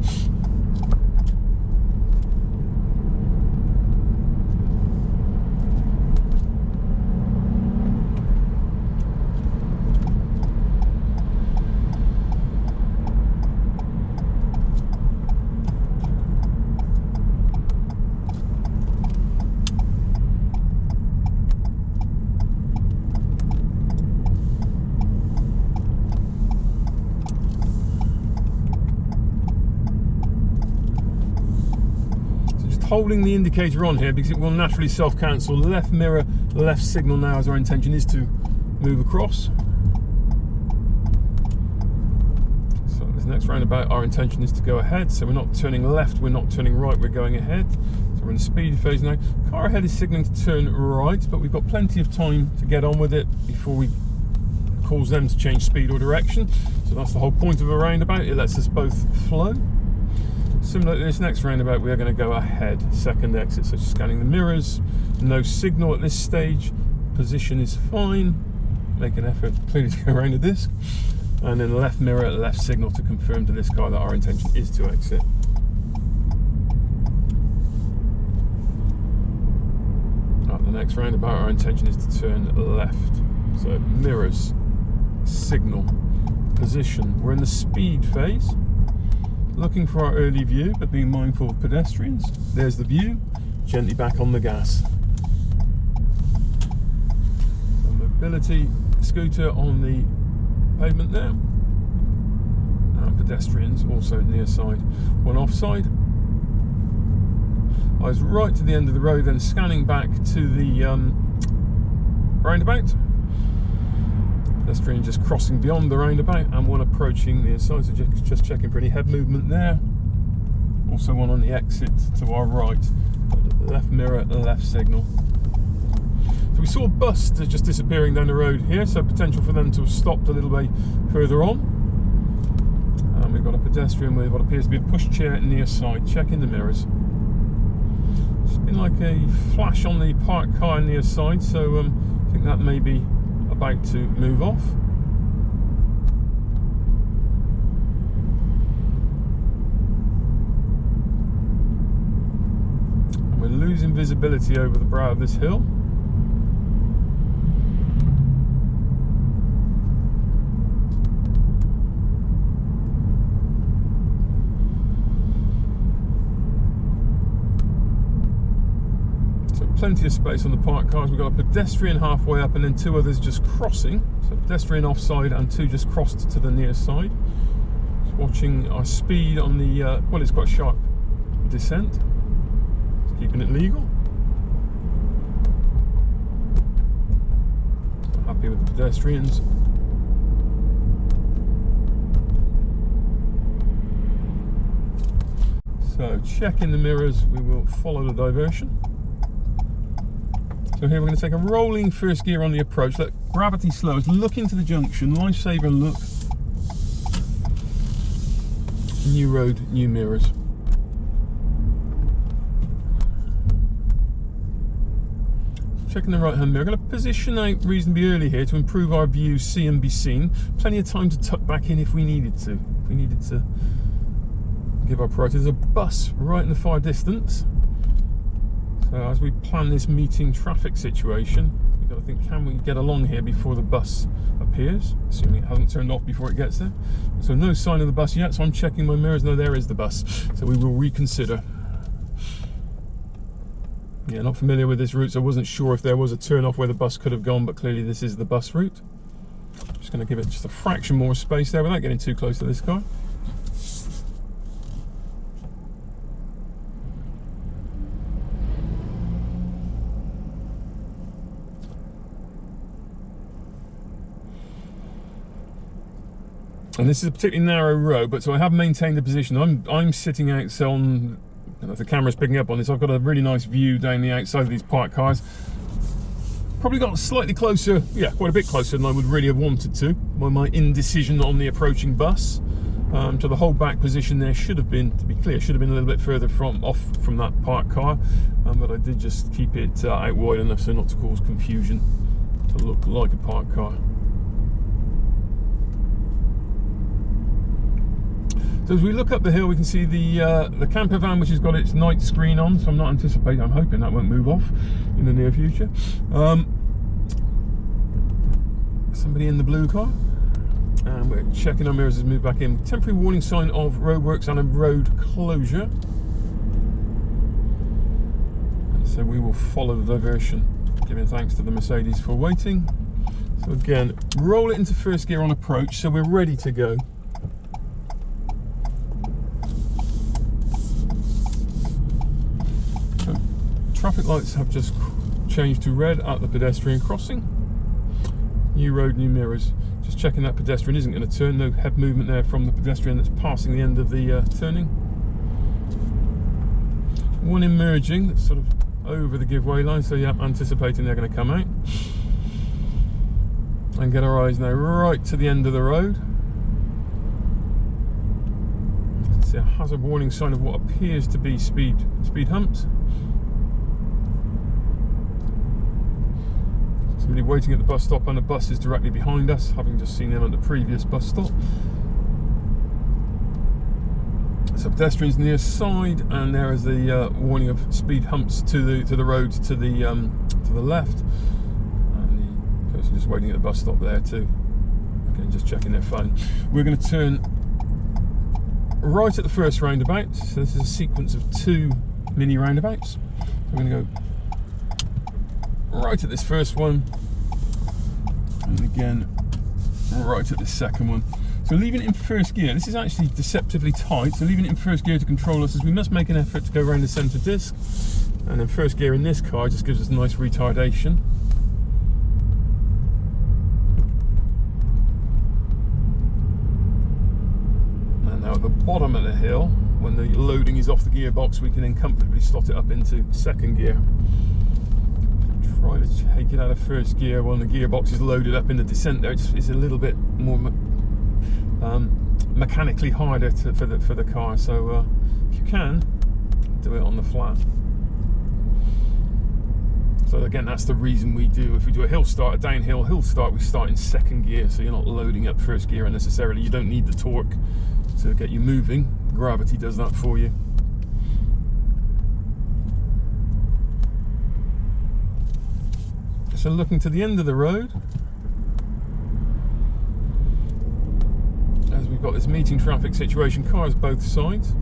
S1: Holding the indicator on here because it will naturally self-cancel. Left mirror, left signal now, as our intention is to move across. So this next roundabout, our intention is to go ahead. So we're not turning left, we're not turning right, we're going ahead. So we're in the speed phase now. Car ahead is signalling to turn right, but we've got plenty of time to get on with it before we cause them to change speed or direction. So that's the whole point of a roundabout. It lets us both flow. Similar to this next roundabout, we are going to go ahead, second exit, so scanning the mirrors, no signal at this stage, position is fine, make an effort clearly to go around the disc, and then left mirror, left signal to confirm to this car that our intention is to exit. At the next roundabout, our intention is to turn left, so mirrors, signal, position. We're in the speed phase, looking for our early view, but being mindful of pedestrians. There's the view, gently back on the gas. A mobility scooter on the pavement there, and pedestrians also near side. One offside. I was right to the end of the road, then scanning back to the roundabout. Pedestrian just crossing beyond the roundabout, and one approaching near side, so just checking for any head movement there. Also one on the exit to our right, left mirror, left signal. So we saw a bus just disappearing down the road here, so potential for them to have stopped a little way further on. And we've got a pedestrian with what appears to be a pushchair near side, checking the mirrors. It's been like a flash on the parked car near side, so I think that may be about to move off. And we're losing visibility over the brow of this hill. Plenty of space on the parked cars. We've got a pedestrian halfway up and then two others just crossing. So pedestrian offside and two just crossed to the near side. Just watching our speed on the, well, it's quite a sharp descent. Just keeping it legal. So happy with the pedestrians. So checking the mirrors, we will follow the diversion. So here we're going to take a rolling first gear on the approach, let gravity slow us, look into the junction, lifesaver look. New road, new mirrors. Checking the right hand mirror, going to position out reasonably early here to improve our view, see and be seen. Plenty of time to tuck back in if we needed to. If we needed to give our priority. There's a bus right in the far distance. So as we plan this meeting traffic situation, we've got to think, can we get along here before the bus appears? Assuming it hasn't turned off before it gets there. So no sign of the bus yet, so I'm checking my mirrors. No, there is the bus. So we will reconsider. Yeah, not familiar with this route, so I wasn't sure if there was a turn off where the bus could have gone, but clearly this is the bus route. Just going to give it just a fraction more space there without getting too close to this car. And this is a particularly narrow road, but so I have maintained the position. I'm sitting out, so on, I don't know if the camera's picking up on this, I've got a really nice view down the outside of these parked cars. Probably got slightly closer, yeah, quite a bit closer than I would really have wanted to, by my indecision on the approaching bus. So the whole back position there should have been, to be clear, should have been a little bit further off from that parked car, but I did just keep it out wide enough so not to cause confusion, to look like a parked car. So as we look up the hill, we can see the camper van, which has got its night screen on, so I'm not anticipating, I'm hoping that won't move off in the near future. Somebody in the blue car, and we're checking our mirrors as we move back in. Temporary warning sign of roadworks and a road closure. And so we will follow the diversion, giving thanks to the Mercedes for waiting. So again, roll it into first gear on approach, so we're ready to go. Traffic lights have just changed to red at the pedestrian crossing. New road, new mirrors. Just checking that pedestrian isn't going to turn. No head movement there from the pedestrian that's passing the end of the turning. One emerging that's sort of over the giveaway line, so yeah, anticipating they're going to come out. And get our eyes now right to the end of the road. You can see a hazard warning sign of what appears to be speed humps. Somebody waiting at the bus stop, and the bus is directly behind us, having just seen them at the previous bus stop. So pedestrians near side, and there is the warning of speed humps to the road to the left, and the person just waiting at the bus stop there too. Again, just checking their phone. We're going to turn right at the first roundabout. So this is a sequence of 2 mini roundabouts. We're going to go right at this first one, and again right at the second one. So leaving it in first gear, this is actually deceptively tight, so leaving it in first gear to control us, as we must make an effort to go around the centre disc, and then first gear in this car just gives us a nice retardation. And now at the bottom of the hill, when the loading is off the gearbox, we can then comfortably slot it up into second gear. Try to take it out of first gear when the gearbox is loaded up in the descent there. It's a little bit more mechanically harder for the car, so if you can, do it on the flat. So again, that's the reason we do, if we do a hill start, a downhill hill start, we start in second gear, so you're not loading up first gear unnecessarily. You don't need the torque to get you moving. Gravity does that for you. So looking to the end of the road, as we've got this meeting traffic situation, cars both sides. So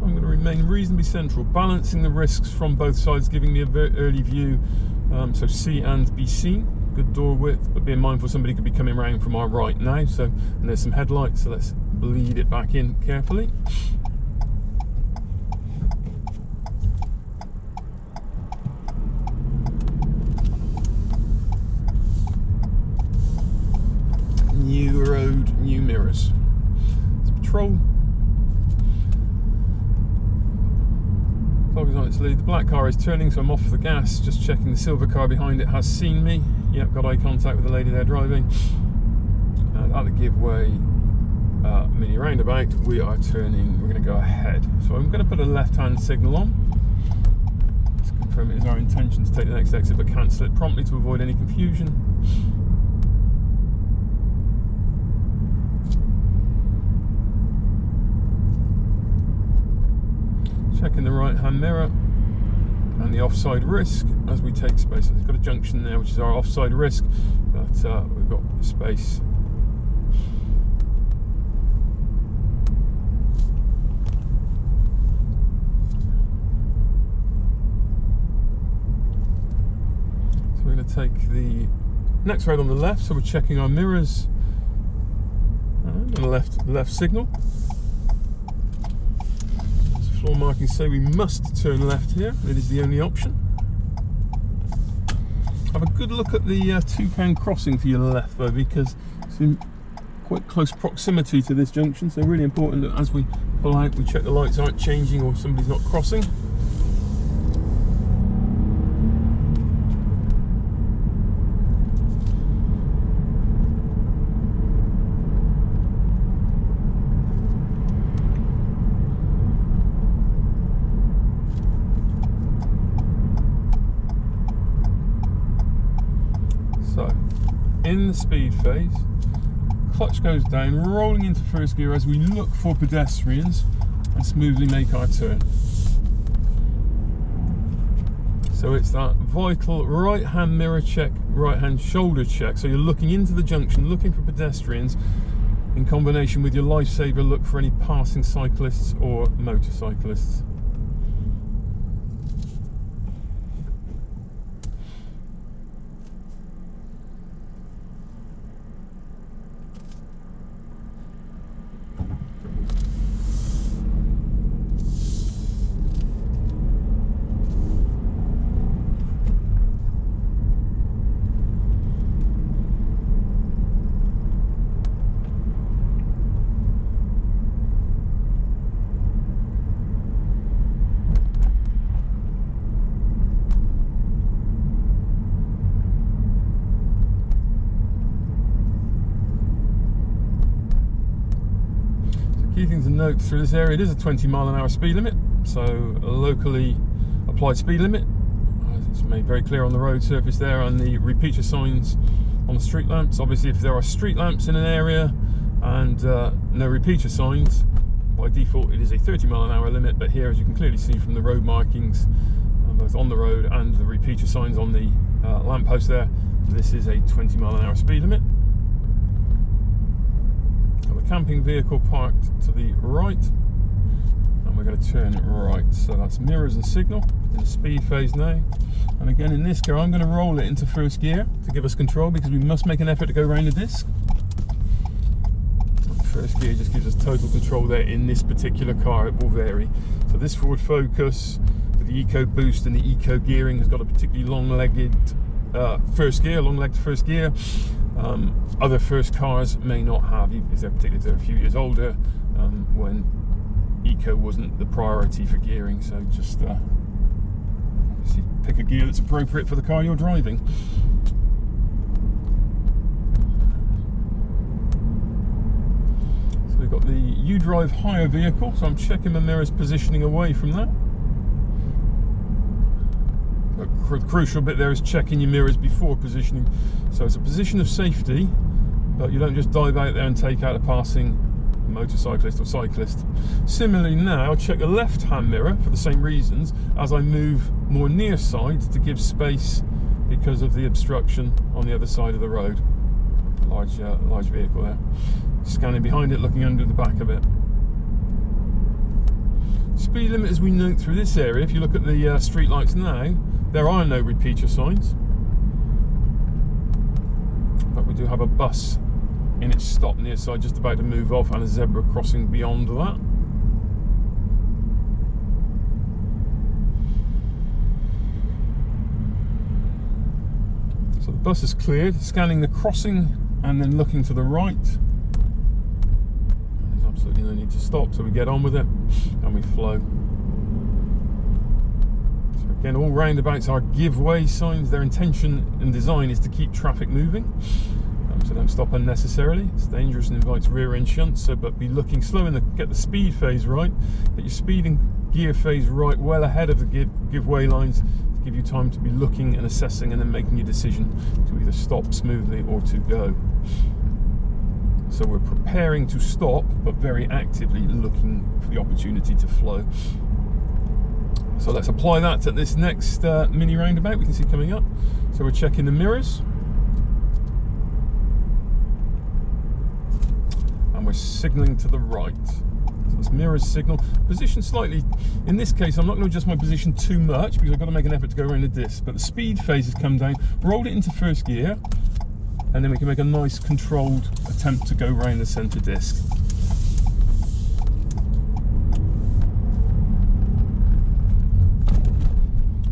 S1: I'm going to remain reasonably central, balancing the risks from both sides, giving me a very early view, so see and be seen. Good door width, but being mindful somebody could be coming around from our right now. So, and there's some headlights, so let's bleed it back in carefully. New road, new mirrors. It's patrol. Clock is on its lead. The black car is turning, so I'm off the gas. Just checking the silver car behind it has seen me. Yep, got eye contact with the lady there driving. And at the giveaway mini roundabout, we are turning. We're going to go ahead. So I'm going to put a left-hand signal on to confirm it is our intention to take the next exit, but cancel it promptly to avoid any confusion. Checking the right-hand mirror and the offside risk as we take space. We've got a junction there, which is our offside risk, but we've got space. So we're going to take the next road on the left, so we're checking our mirrors and the left signal. Floor markings say we must turn left here. It is the only option. Have a good look at the £2 crossing to your left though, because it's in quite close proximity to this junction, so really important that as we pull out we check the lights aren't changing or somebody's not crossing. So, in the speed phase, clutch goes down, rolling into first gear as we look for pedestrians and smoothly make our turn. So it's that vital right-hand mirror check, right-hand shoulder check. So you're looking into the junction, looking for pedestrians, in combination with your lifesaver look for any passing cyclists or motorcyclists. Key thing to note through this area, it is a 20-mile-an-hour speed limit, so a locally applied speed limit. It's made very clear on the road surface there, and the repeater signs on the street lamps. Obviously, if there are street lamps in an area and no repeater signs, by default it is a 30-mile-an-hour limit, but here, as you can clearly see from the road markings, both on the road and the repeater signs on the lamppost there. This is a 20 mile an hour speed limit. Got the camping vehicle parked to the right, and we're going to turn right. So that's mirrors and signal in the speed phase now. And again, in this car, I'm going to roll it into first gear to give us control, because we must make an effort to go around the disc. First gear just gives us total control there in this particular car. It will vary. So this Ford Focus with the Eco Boost and the Eco gearing has got a particularly long-legged first gear, long-legged first gear. Other first cars may not have, particularly if they're a few years older, when Eco wasn't the priority for gearing. So just obviously pick a gear that's appropriate for the car you're driving. So we've got the You Drive Higher vehicle, so I'm checking my mirrors positioning away from that. The crucial bit there is checking your mirrors before positioning. So it's a position of safety, but you don't just dive out there and take out a passing motorcyclist or cyclist. Similarly now, I'll check the left-hand mirror for the same reasons as I move more near side to give space because of the obstruction on the other side of the road. A large vehicle there. Scanning behind it, looking under the back of it. Speed limit as we note through this area, if you look at the street lights now, there are no repeater signs, but we do have a bus in its stop near side just about to move off, and a zebra crossing beyond that. So the bus is cleared, scanning the crossing and then looking to the right. There's absolutely no need to stop, so we get on with it and we flow. So again, all roundabouts are give way signs. Their intention and design is to keep traffic moving. So don't stop unnecessarily. It's dangerous and invites rear end shunts. So, but be looking slow and get the speed phase right. Get your speed and gear phase right, well ahead of the give way lines, to give you time to be looking and assessing, and then making your decision to either stop smoothly or to go. So we're preparing to stop, but very actively looking for the opportunity to flow. So let's apply that to this next mini roundabout we can see coming up. So we're checking the mirrors. And we're signalling to the right. So it's mirrors signal. Position slightly, in this case I'm not going to adjust my position too much because I've got to make an effort to go around the disc, but the speed phase has come down, rolled it into first gear, and then we can make a nice controlled attempt to go around the centre disc.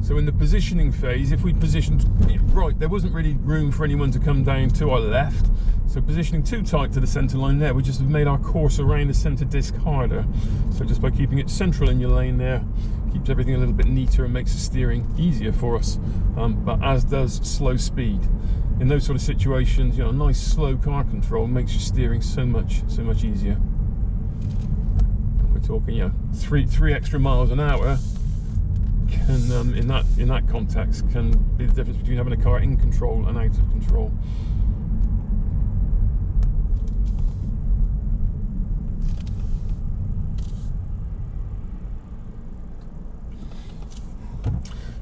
S1: So in the positioning phase, if we positioned right, there wasn't really room for anyone to come down to our left. So positioning too tight to the centre line there, we just have made our course around the centre disc harder. So just by keeping it central in your lane there, keeps everything a little bit neater and makes the steering easier for us, but as does slow speed. In those sort of situations, you know, nice slow car control makes your steering so much easier. And we're talking, you know, three extra miles an hour can, in that context, can be the difference between having a car in control and out of control.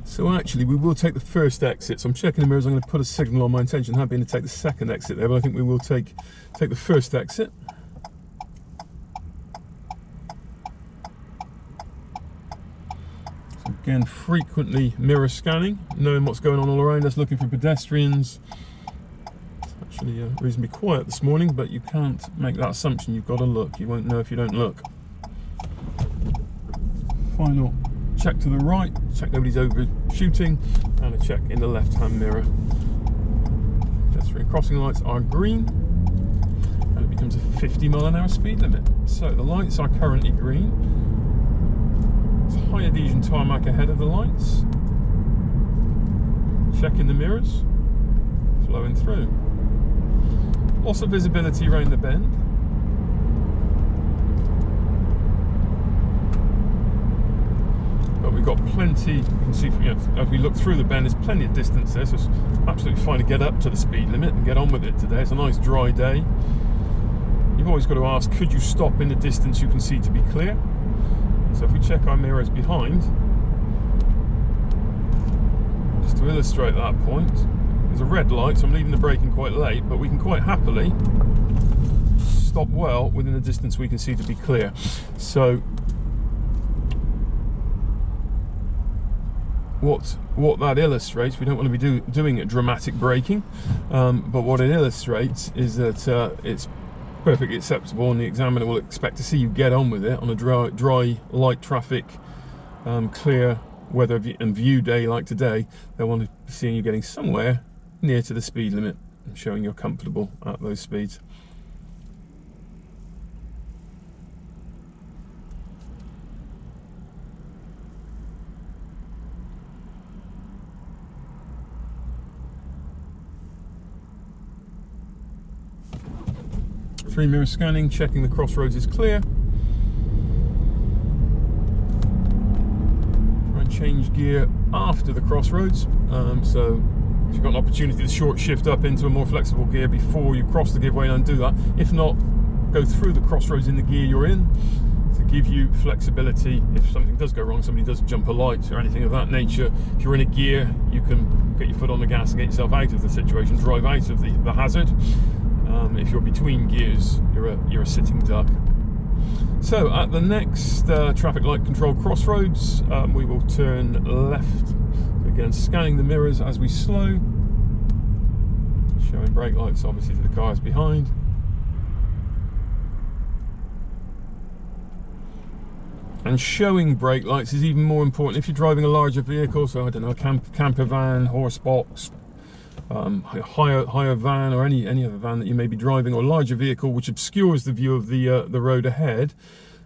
S1: So actually we will take the first exit. So I'm checking the mirrors, I'm going to put a signal on. My intention had been to take the second exit there, but I think we will take the first exit. So again, frequently mirror scanning, knowing what's going on all around us, looking for pedestrians. It's actually reasonably quiet this morning, but you can't make that assumption. You've got to look. You won't know if you don't look. Final check to the right, check nobody's overshooting, and a check in the left-hand mirror. Pedestrian crossing lights are green, and it becomes a 50 mile an hour speed limit. So the lights are currently green. It's high adhesion tarmac ahead of the lights. Checking the mirrors, flowing through. Lots of visibility around the bend. But we've got plenty, you can see from, you know, as we look through the bend, there's plenty of distance there, so it's absolutely fine to get up to the speed limit and get on with it today. It's a nice dry day. You've always got to ask, could you stop in the distance you can see to be clear? So if we check our mirrors behind, to illustrate that point, there's a red light, so I'm leaving the braking quite late, but we can quite happily stop well within the distance we can see to be clear. So what that illustrates, we don't want to be doing a dramatic braking, but what it illustrates is that it's perfectly acceptable, and the examiner will expect to see you get on with it on a dry light traffic, clear weather and view day like today. They'll want to be seeing you getting somewhere near to the speed limit and showing you're comfortable at those speeds. Mirror scanning, checking the crossroads is clear. Try and change gear after the crossroads, so if you've got an opportunity to short shift up into a more flexible gear before you cross the giveaway, and do that. If not, go through the crossroads in the gear you're in to give you flexibility. If something does go wrong, somebody does jump a light or anything of that nature, if you're in a gear, you can get your foot on the gas and get yourself out of the situation, drive out of the hazard. If you're between gears, you're a sitting duck. So at the next traffic light control crossroads, we will turn left. Again, scanning the mirrors as we slow, showing brake lights obviously to the cars behind. And showing brake lights is even more important if you're driving a larger vehicle, so I don't know, a camper van, horse box, higher van, or any other van that you may be driving, or larger vehicle which obscures the view of the road ahead.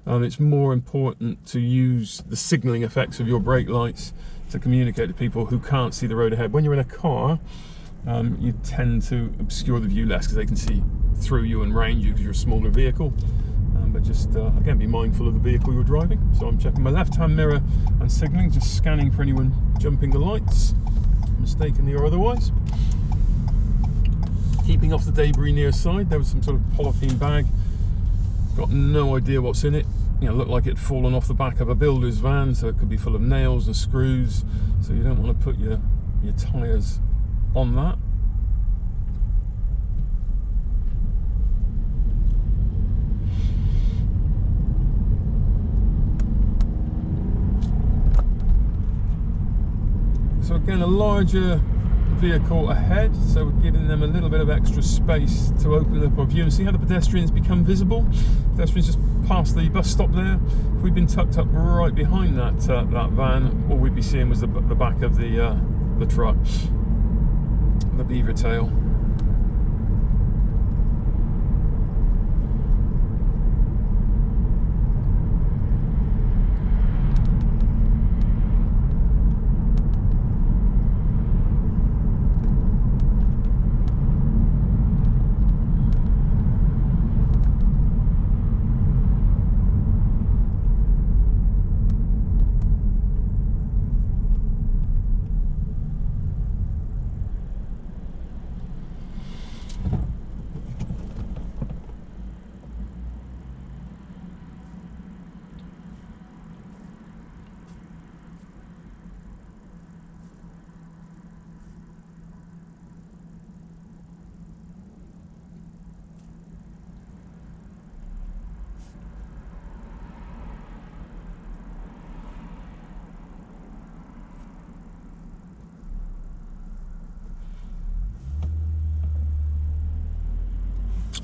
S1: It's more important to use the signalling effects of your brake lights to communicate to people who can't see the road ahead. When you're in a car, you tend to obscure the view less because they can see through you and round you because you're a smaller vehicle. But just again, be mindful of the vehicle you're driving. So I'm checking my left-hand mirror and signalling, just scanning for anyone jumping the lights, mistakenly or otherwise. Keeping off the debris near side. There was some sort of polythene bag. Got no idea what's in it. You know, looked like it had fallen off the back of a builder's van, so it could be full of nails and screws. So you don't want to put your tyres on that. So again, a larger vehicle ahead, so we're giving them a little bit of extra space to open up our view and see how the pedestrians become visible. Pedestrians just past the bus stop there. If we'd been tucked up right behind that van, all we'd be seeing was the back of the truck, the beaver tail.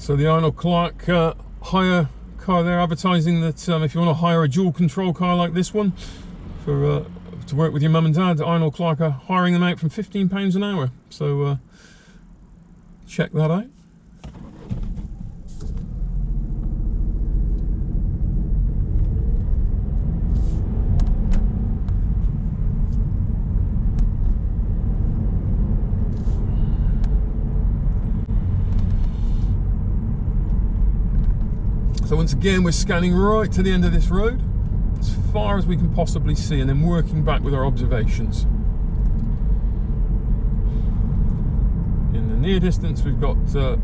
S1: So the Arnold Clark hire car there, advertising that if you want to hire a dual control car like this one for to work with your mum and dad, Arnold Clark are hiring them out from £15 an hour. So check that out. So once again, we're scanning right to the end of this road, as far as we can possibly see, and then working back with our observations. In the near distance, we've got the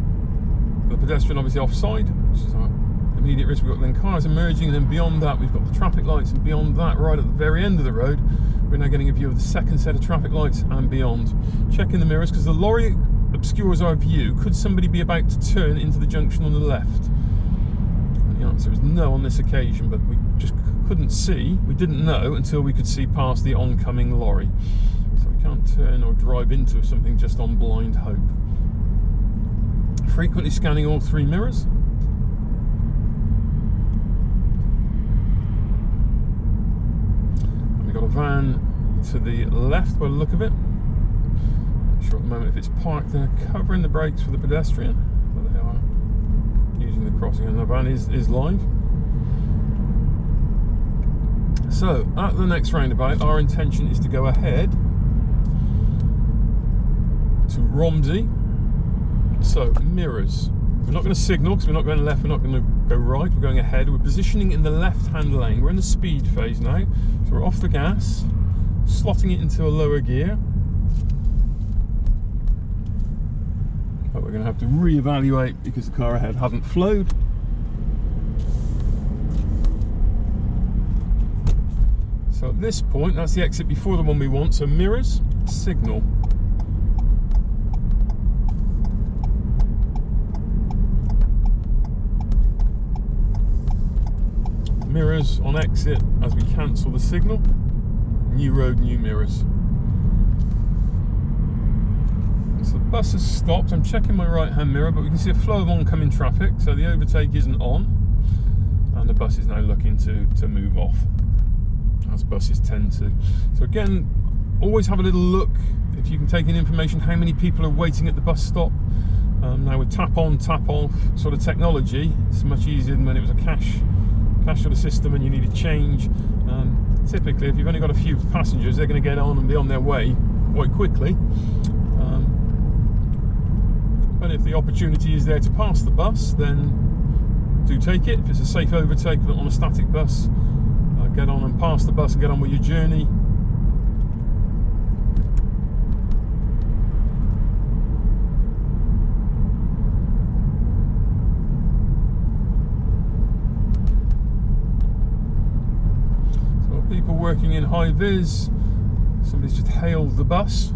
S1: pedestrian obviously offside, which is our immediate risk. We've got then cars emerging, and then beyond that, we've got the traffic lights, and beyond that, right at the very end of the road, We're now getting a view of the second set of traffic lights and beyond. Checking the mirrors because the lorry obscures our view. Could somebody be about to turn into the junction on the left? And the answer is no on this occasion, but we just couldn't see. We didn't know until we could see past the oncoming lorry. So we can't turn or drive into something just on blind hope. Frequently scanning all three mirrors. And we've got a van to the left by the look of it. Not sure at the moment if it's parked. They're covering the brakes for the pedestrian, but they are using the crossing, and the van is live. So at the next roundabout, our intention is to go ahead to Romsey. So mirrors. We're not going to signal because we're not going left, we're not going to go right, we're going ahead. We're positioning in the left-hand lane. We're in the speed phase now. So we're off the gas, slotting it into a lower gear. But we're going to have to re-evaluate because the car ahead hasn't flowed. So at this point, that's the exit before the one we want. So mirrors, signal. Mirrors on exit as we cancel the signal. New road, new mirrors. So the bus has stopped. I'm checking my right hand mirror, but we can see a flow of oncoming traffic, so the overtake isn't on, and the bus is now looking to move off, as buses tend to. So again, always have a little look if you can take in information how many people are waiting at the bus stop. Now with tap on, tap off sort of technology, it's much easier than when it was a cash sort of system and you need a change. Typically, if you've only got a few passengers, they're going to get on and be on their way quite quickly. But if the opportunity is there to pass the bus, then do take it. If it's a safe overtake on a static bus, get on and pass the bus and get on with your journey. People working in high vis, somebody's just hailed the bus.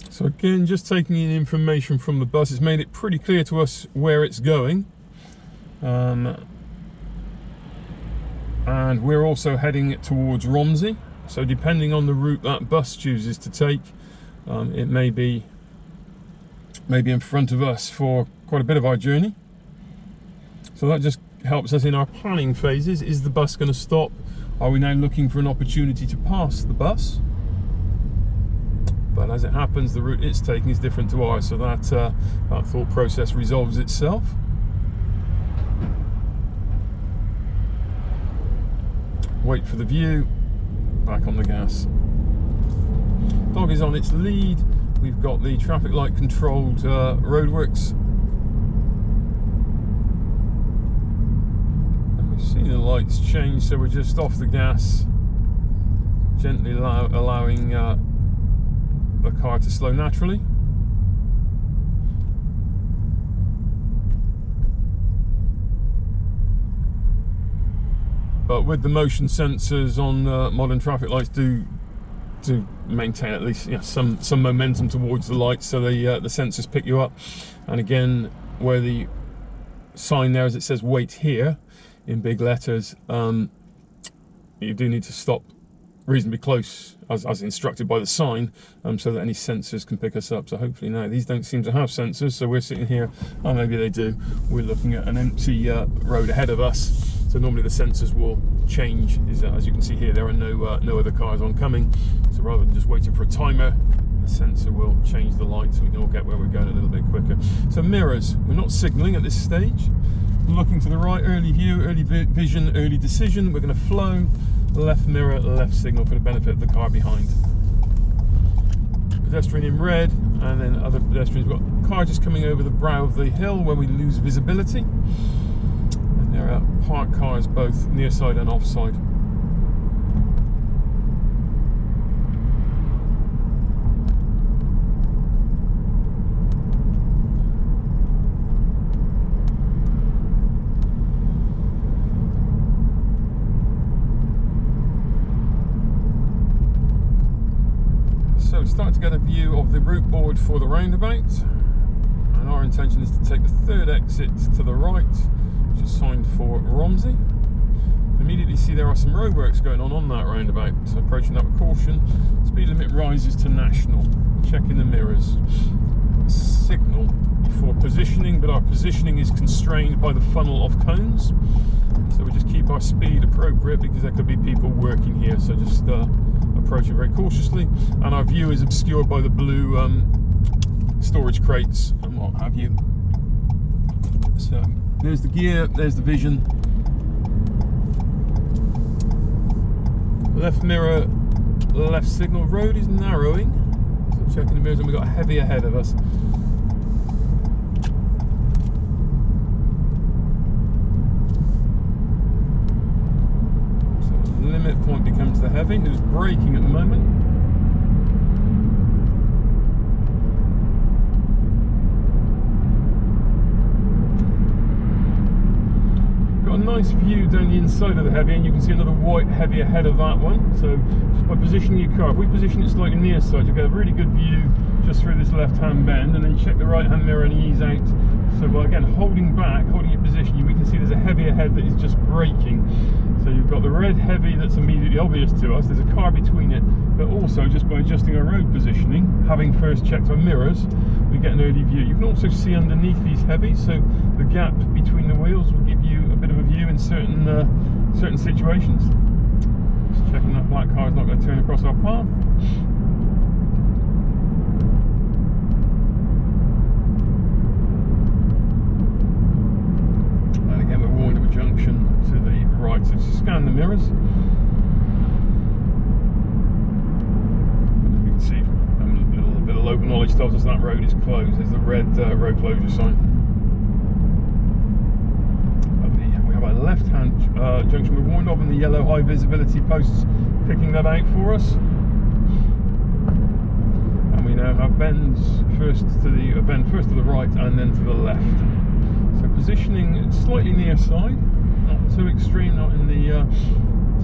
S1: So again, just taking in information from the bus, it's made it pretty clear to us where it's going. And we're also heading towards Romsey. So depending on the route that bus chooses to take, it may be in front of us for quite a bit of our journey. So that just helps us in our planning phases. Is the bus going to stop? Are we now looking for an opportunity to pass the bus? But as it happens, the route it's taking is different to ours, so that thought process resolves itself. Wait for the view, back on the gas. Dog is on its lead. We've got the traffic light controlled roadworks. And we've seen the lights change, so we're just off the gas, gently allowing the car to slow naturally. But with the motion sensors on modern traffic lights, do maintain at least some momentum towards the lights, so the sensors pick you up. And again, where the sign there, as it says "wait here" in big letters, you do need to stop reasonably close as instructed by the sign, so that any sensors can pick us up. So hopefully now these don't seem to have sensors, so we're sitting here, or maybe they do, we're looking at an empty road ahead of us. So normally the sensors will change, as you can see here, there are no other cars oncoming, so rather than just waiting for a timer, the sensor will change the light so we can all get where we're going a little bit quicker. So mirrors, we're not signalling at this stage. Looking to the right, early view, early vision, early decision. We're going to flow, left mirror, left signal for the benefit of the car behind. Pedestrian in red, and then other pedestrians. We've got a car just coming over the brow of the hill where we lose visibility. And there are parked cars both near side and off side. So we're starting to get a view of the route board for the roundabout, and our intention is to take the third exit to the right, which is signed for Romsey. Immediately see there are some roadworks going on that roundabout, so approaching that with caution. Speed limit rises to national. Checking the mirrors. Signal before positioning, but our positioning is constrained by the funnel of cones, so we just keep our speed appropriate because there could be people working here, so just approaching very cautiously, and our view is obscured by the blue storage crates and what have you. So there's the gear, there's the vision. Left mirror, left signal. Road is narrowing, so checking the mirrors, and we've got a heavy ahead of us. So the limit point becomes the heavy, who's braking at the moment. Got a nice view down the inside of the heavy, and you can see another white heavy ahead of that one. So just by positioning your car, if we position it slightly near side, you'll get a really good view just through this left hand bend, and then check the right hand mirror and ease out. So by again holding back, holding your position, we can see there's a heavy ahead that is just braking. So you've got the red heavy that's immediately obvious to us, there's a car between it, but also just by adjusting our road positioning, having first checked our mirrors, we get an early view. You can also see underneath these heavies, so the gap between the wheels will give you a bit of a view in certain situations. Just checking that black car is not going to turn across our path. And again, we're warned of a junction to the right, so just scan the mirrors. As we can see, a little bit of local knowledge tells us that road is closed. There's the red road closure sign. Left hand junction we're warned of, and the yellow high visibility posts picking that out for us. And we now have bends first to the right and then to the left. So positioning slightly near side, not too extreme, not in the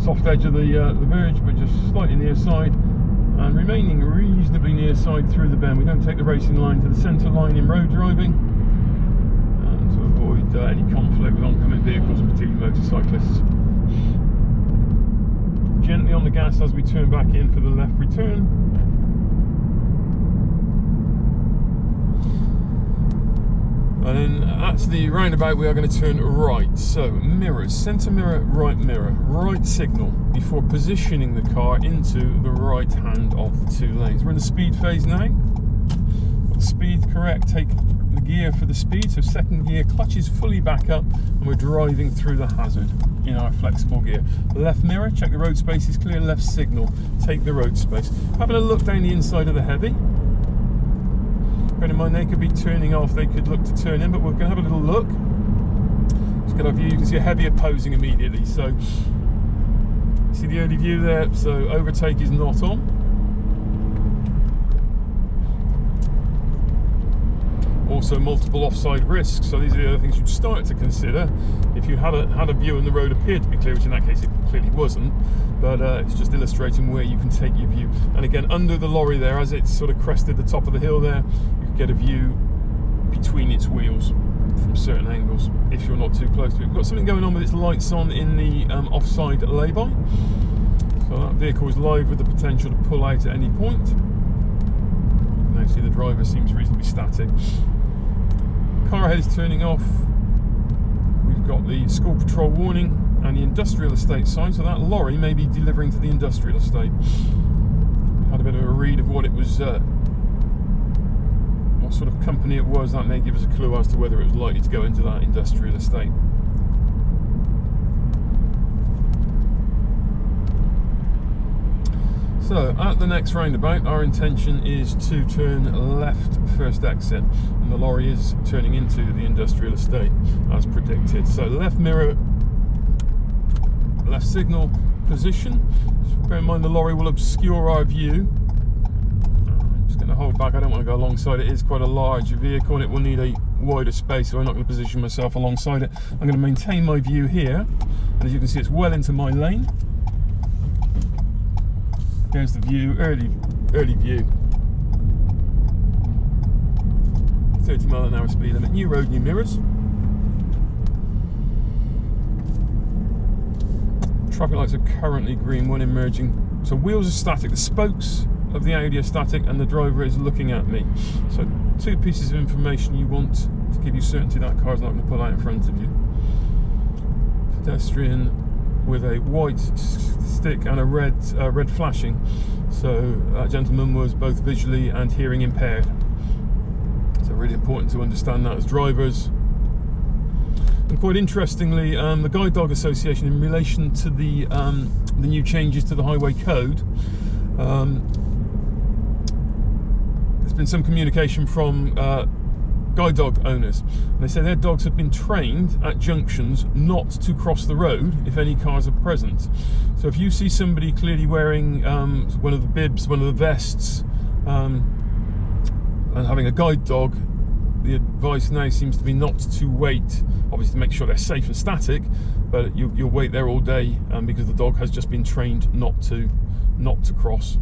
S1: soft edge of the verge, but just slightly near side, and remaining reasonably near side through the bend. We don't take the racing line to the centre line in road driving, to avoid any conflict with oncoming vehicles, particularly motorcyclists. Gently on the gas as we turn back in for the left return. And then that's the roundabout. We are going to turn right. So mirrors, centre mirror, right signal before positioning the car into the right hand of the two lanes. We're in the speed phase now. Speed correct, take the gear for the speed, so second gear, clutch is fully back up, and we're driving through the hazard in our flexible gear. Left mirror, check the road space is clear, left signal, take the road space. Having a look down the inside of the heavy. Bear in mind they could be turning off, they could look to turn in, but we're going to have a little look. Let's get our view. You can see a heavy opposing immediately, so see the early view there, so overtake is not on. Also multiple offside risks, so these are the other things you'd start to consider if you had a view and the road appeared to be clear, which in that case it clearly wasn't, but it's just illustrating where you can take your view. And again, under the lorry there, as it's sort of crested the top of the hill there, you can get a view between its wheels from certain angles if you're not too close to it. We've got something going on with its lights on in the offside lay-by. So that vehicle is live with the potential to pull out at any point. Now see the driver seems reasonably static. Car ahead is turning off. We've got the school patrol warning and the industrial estate sign, so that lorry may be delivering to the industrial estate. Had a bit of a read of what it was, what sort of company it was. That may give us a clue as to whether it was likely to go into that industrial estate. So at the next roundabout, our intention is to turn left first exit, and the lorry is turning into the industrial estate as predicted. So left mirror, left signal position. Just bear in mind the lorry will obscure our view. I'm just going to hold back, I don't want to go alongside it. It is quite a large vehicle and it will need a wider space, so I'm not going to position myself alongside it. I'm going to maintain my view here, and as you can see it's well into my lane. Here's the view, early view. 30 mile an hour speed limit, new road, new mirrors. Traffic lights are currently green, one emerging. So wheels are static, the spokes of the Audi are static, and the driver is looking at me. So two pieces of information you want to give you certainty that car's not going to pull out in front of you. Pedestrian with a white stick and a red flashing. So that gentleman was both visually and hearing impaired. So really important to understand that as drivers. And quite interestingly, the Guide Dog Association, in relation to the new changes to the highway code, there's been some communication from guide dog owners, and they say their dogs have been trained at junctions not to cross the road if any cars are present. So if you see somebody clearly wearing one of the bibs, one of the vests, and having a guide dog, the advice now seems to be not to wait, obviously to make sure they're safe and static, but you'll wait there all day because the dog has just been trained not to cross.